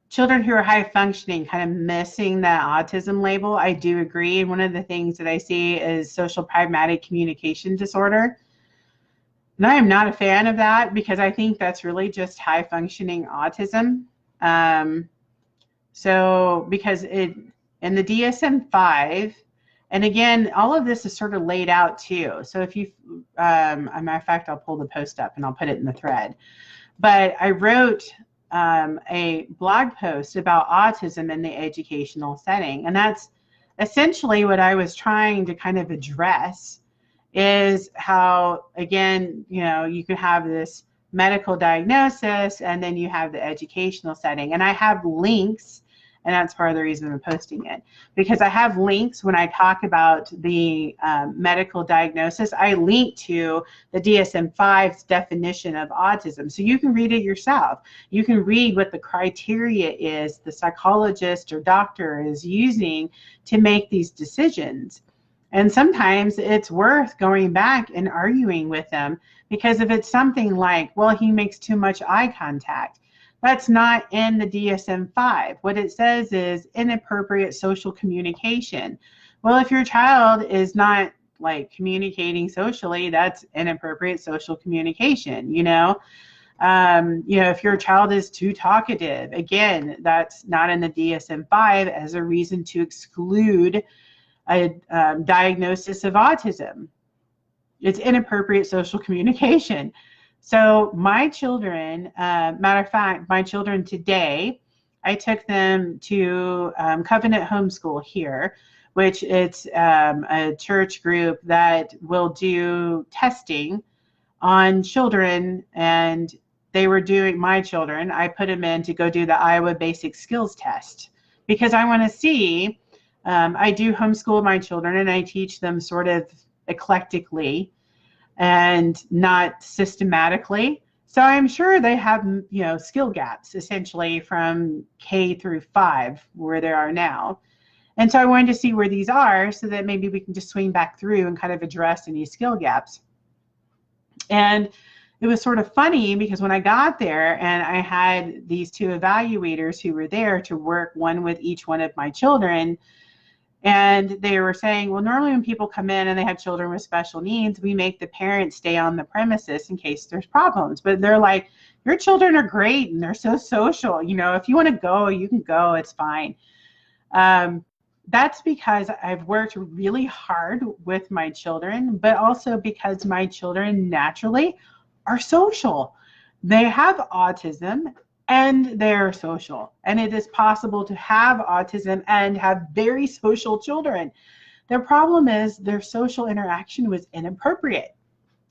children who are high functioning kind of missing that autism label. I do agree. And one of the things that I see is social pragmatic communication disorder. And I am not a fan of that, because I think that's really just high functioning autism. So because in the DSM-5, and again, all of this is sort of laid out too. So if you, a matter of fact, I'll pull the post up and I'll put it in the thread. But I wrote a blog post about autism in the educational setting. And that's essentially what I was trying to kind of address, is how, again, you could have this medical diagnosis and then you have the educational setting. And I have links, and that's part of the reason I'm posting it, because I have links when I talk about the medical diagnosis. I link to the DSM-5's definition of autism, so you can read it yourself. You can read what the criteria is the psychologist or doctor is using to make these decisions. And sometimes it's worth going back and arguing with them, because if it's something like, well, he makes too much eye contact, that's not in the DSM-5. What it says is inappropriate social communication. Well, if your child is not like communicating socially, that's inappropriate social communication. If your child is too talkative, again, that's not in the DSM-5 as a reason to exclude a diagnosis of autism. It's inappropriate social communication. So my children, matter of fact, my children today, I took them to Covenant Homeschool here, which it's a church group that will do testing on children. And they were doing, my children, I put them in to go do the Iowa Basic Skills Test, because I want to see, I do homeschool my children and I teach them sort of eclectically and not systematically. So I'm sure they have, skill gaps essentially from K through 5 where they are now. And so I wanted to see where these are so that maybe we can just swing back through and kind of address any skill gaps. And it was sort of funny because when I got there and I had these two evaluators who were there to work one with each one of my children, and they were saying, well, normally when people come in and they have children with special needs, we make the parents stay on the premises in case there's problems. But they're like, your children are great and they're so social. If you want to go, you can go. It's fine. That's because I've worked really hard with my children, but also because my children naturally are social. They have autism and they're social. And it is possible to have autism and have very social children. Their problem is their social interaction was inappropriate,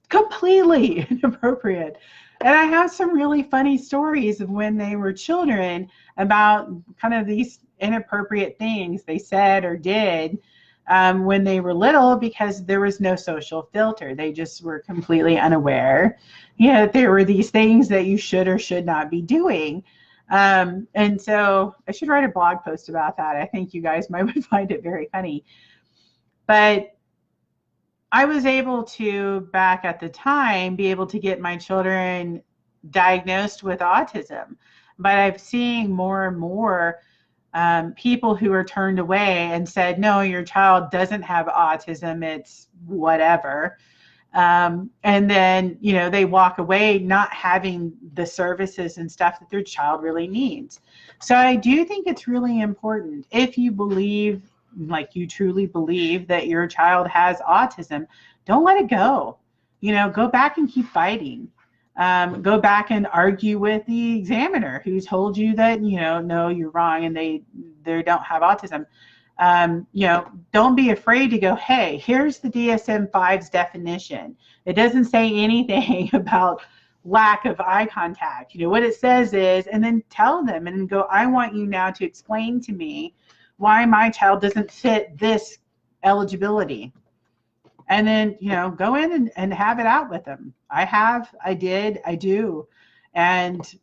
completely inappropriate. And I have some really funny stories of when they were children about kind of these inappropriate things they said or did when they were little, because there was no social filter. They just were completely unaware, there were these things that you should or should not be doing. And so I should write a blog post about that. I think you guys might find it very funny. But I was able to, back at the time, be able to get my children diagnosed with autism. But I'm seeing more and more people who are turned away and said, no, your child doesn't have autism, it's whatever. And then, they walk away not having the services and stuff that their child really needs. So I do think it's really important, if you believe, like you truly believe that your child has autism, don't let it go. Go back and keep fighting. Go back and argue with the examiner who told you that, no, you're wrong and they don't have autism. Don't be afraid to go, hey, here's the DSM-5's definition. It doesn't say anything about lack of eye contact. What it says is, and then tell them and go, I want you now to explain to me why my child doesn't fit this eligibility. And then, go in and have it out with them. I do. And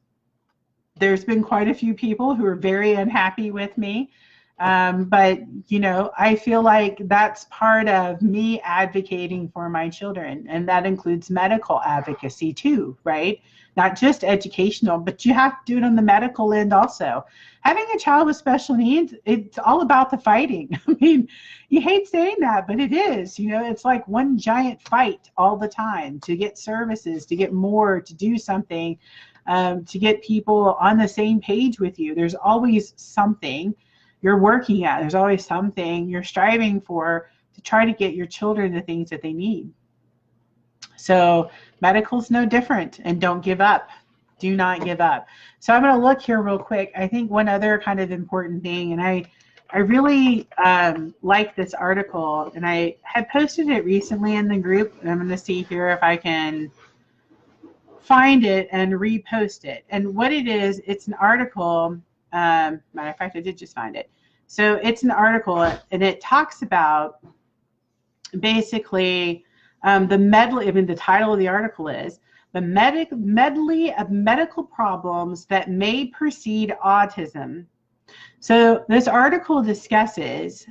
there's been quite a few people who are very unhappy with me. But, you know, I feel like that's part of me advocating for my children. And that includes medical advocacy too, right? Not just educational, but you have to do it on the medical end also. Having a child with special needs, it's all about the fighting. I mean, you hate saying that, but it is. You know, it's like one giant fight all the time to get services, to get more, to do something, to get people on the same page with you. There's always something you're working at. There's always something you're striving for to try to get your children the things that they need. So medical's no different, and don't give up. Do not give up. So I'm going to look here real quick. I think one other kind of important thing, and I really like this article, and I had posted it recently in the group, and I'm going to see here if I can find it and repost it. And what it is, it's an article. Matter of fact, I did just find it. So it's an article, and it talks about basically the medley. I mean, the title of the article is the medley of medical problems that may precede autism. So this article discusses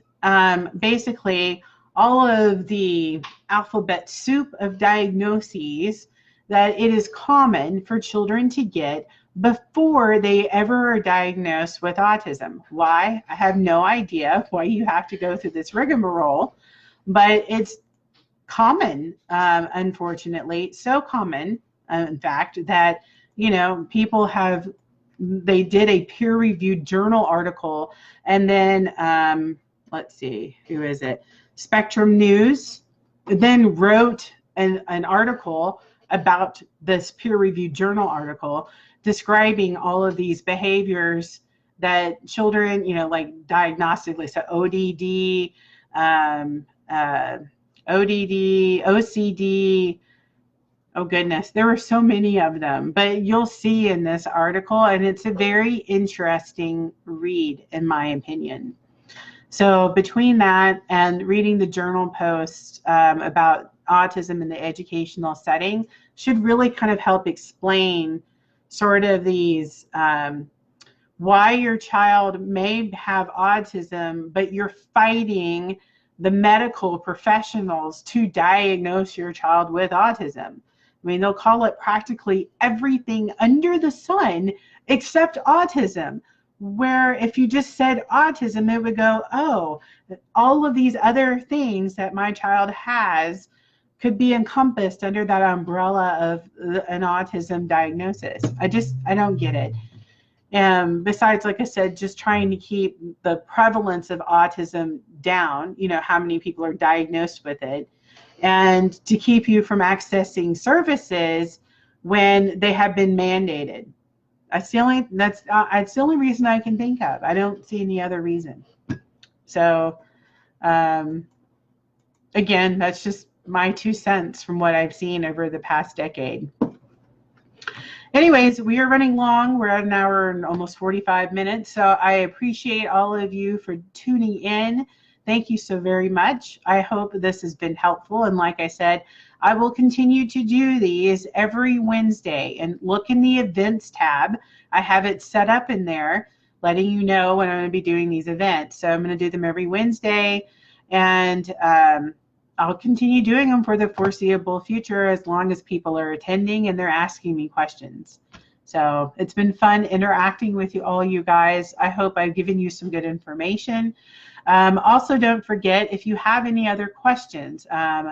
basically all of the alphabet soup of diagnoses that it is common for children to get before they ever are diagnosed with autism. Why? I have no idea why you have to go through this rigmarole, but it's common, unfortunately, so common, in fact, that, you know, people have, they did a peer-reviewed journal article, and then, let's see, who is it? Spectrum News then wrote an article about this peer-reviewed journal article describing all of these behaviors that children, you know, like diagnostically, so ODD, OCD, oh goodness, there were so many of them, but you'll see in this article, and it's a very interesting read, in my opinion. So between that and reading the journal post about autism in the educational setting should really kind of help explain sort of these why your child may have autism, but you're fighting the medical professionals to diagnose your child with autism. I mean, they'll call it practically everything under the sun except autism, where if you just said autism, it would go, oh, all of these other things that my child has could be encompassed under that umbrella of an autism diagnosis. I don't get it. And besides, like I said, just trying to keep the prevalence of autism down, you know, how many people are diagnosed with it, and to keep you from accessing services when they have been mandated. That's the only reason I can think of. I don't see any other reason. So, again, that's just my 2 cents from what I've seen over the past decade. Anyways, we are running long. We're at an hour and almost 45 minutes. So I appreciate all of you for tuning in. Thank you so very much. I hope this has been helpful. And like I said, I will continue to do these every Wednesday. And look in the events tab. I have it set up in there, letting you know when I'm going to be doing these events. So I'm going to do them every Wednesday. And I'll continue doing them for the foreseeable future as long as people are attending and they're asking me questions. So it's been fun interacting with all you guys. I hope I've given you some good information. Also, don't forget, if you have any other questions,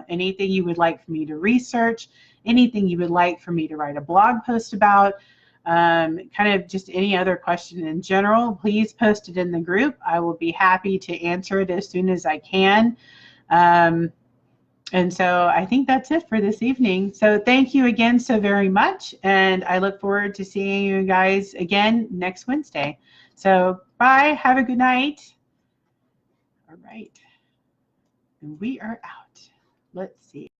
anything you would like for me to research, anything you would like for me to write a blog post about, kind of just any other question in general, please post it in the group. I will be happy to answer it as soon as I can. And so I think that's it for this evening. So thank you again so very much. And I look forward to seeing you guys again next Wednesday. So bye. Have a good night. All right. And we are out. Let's see.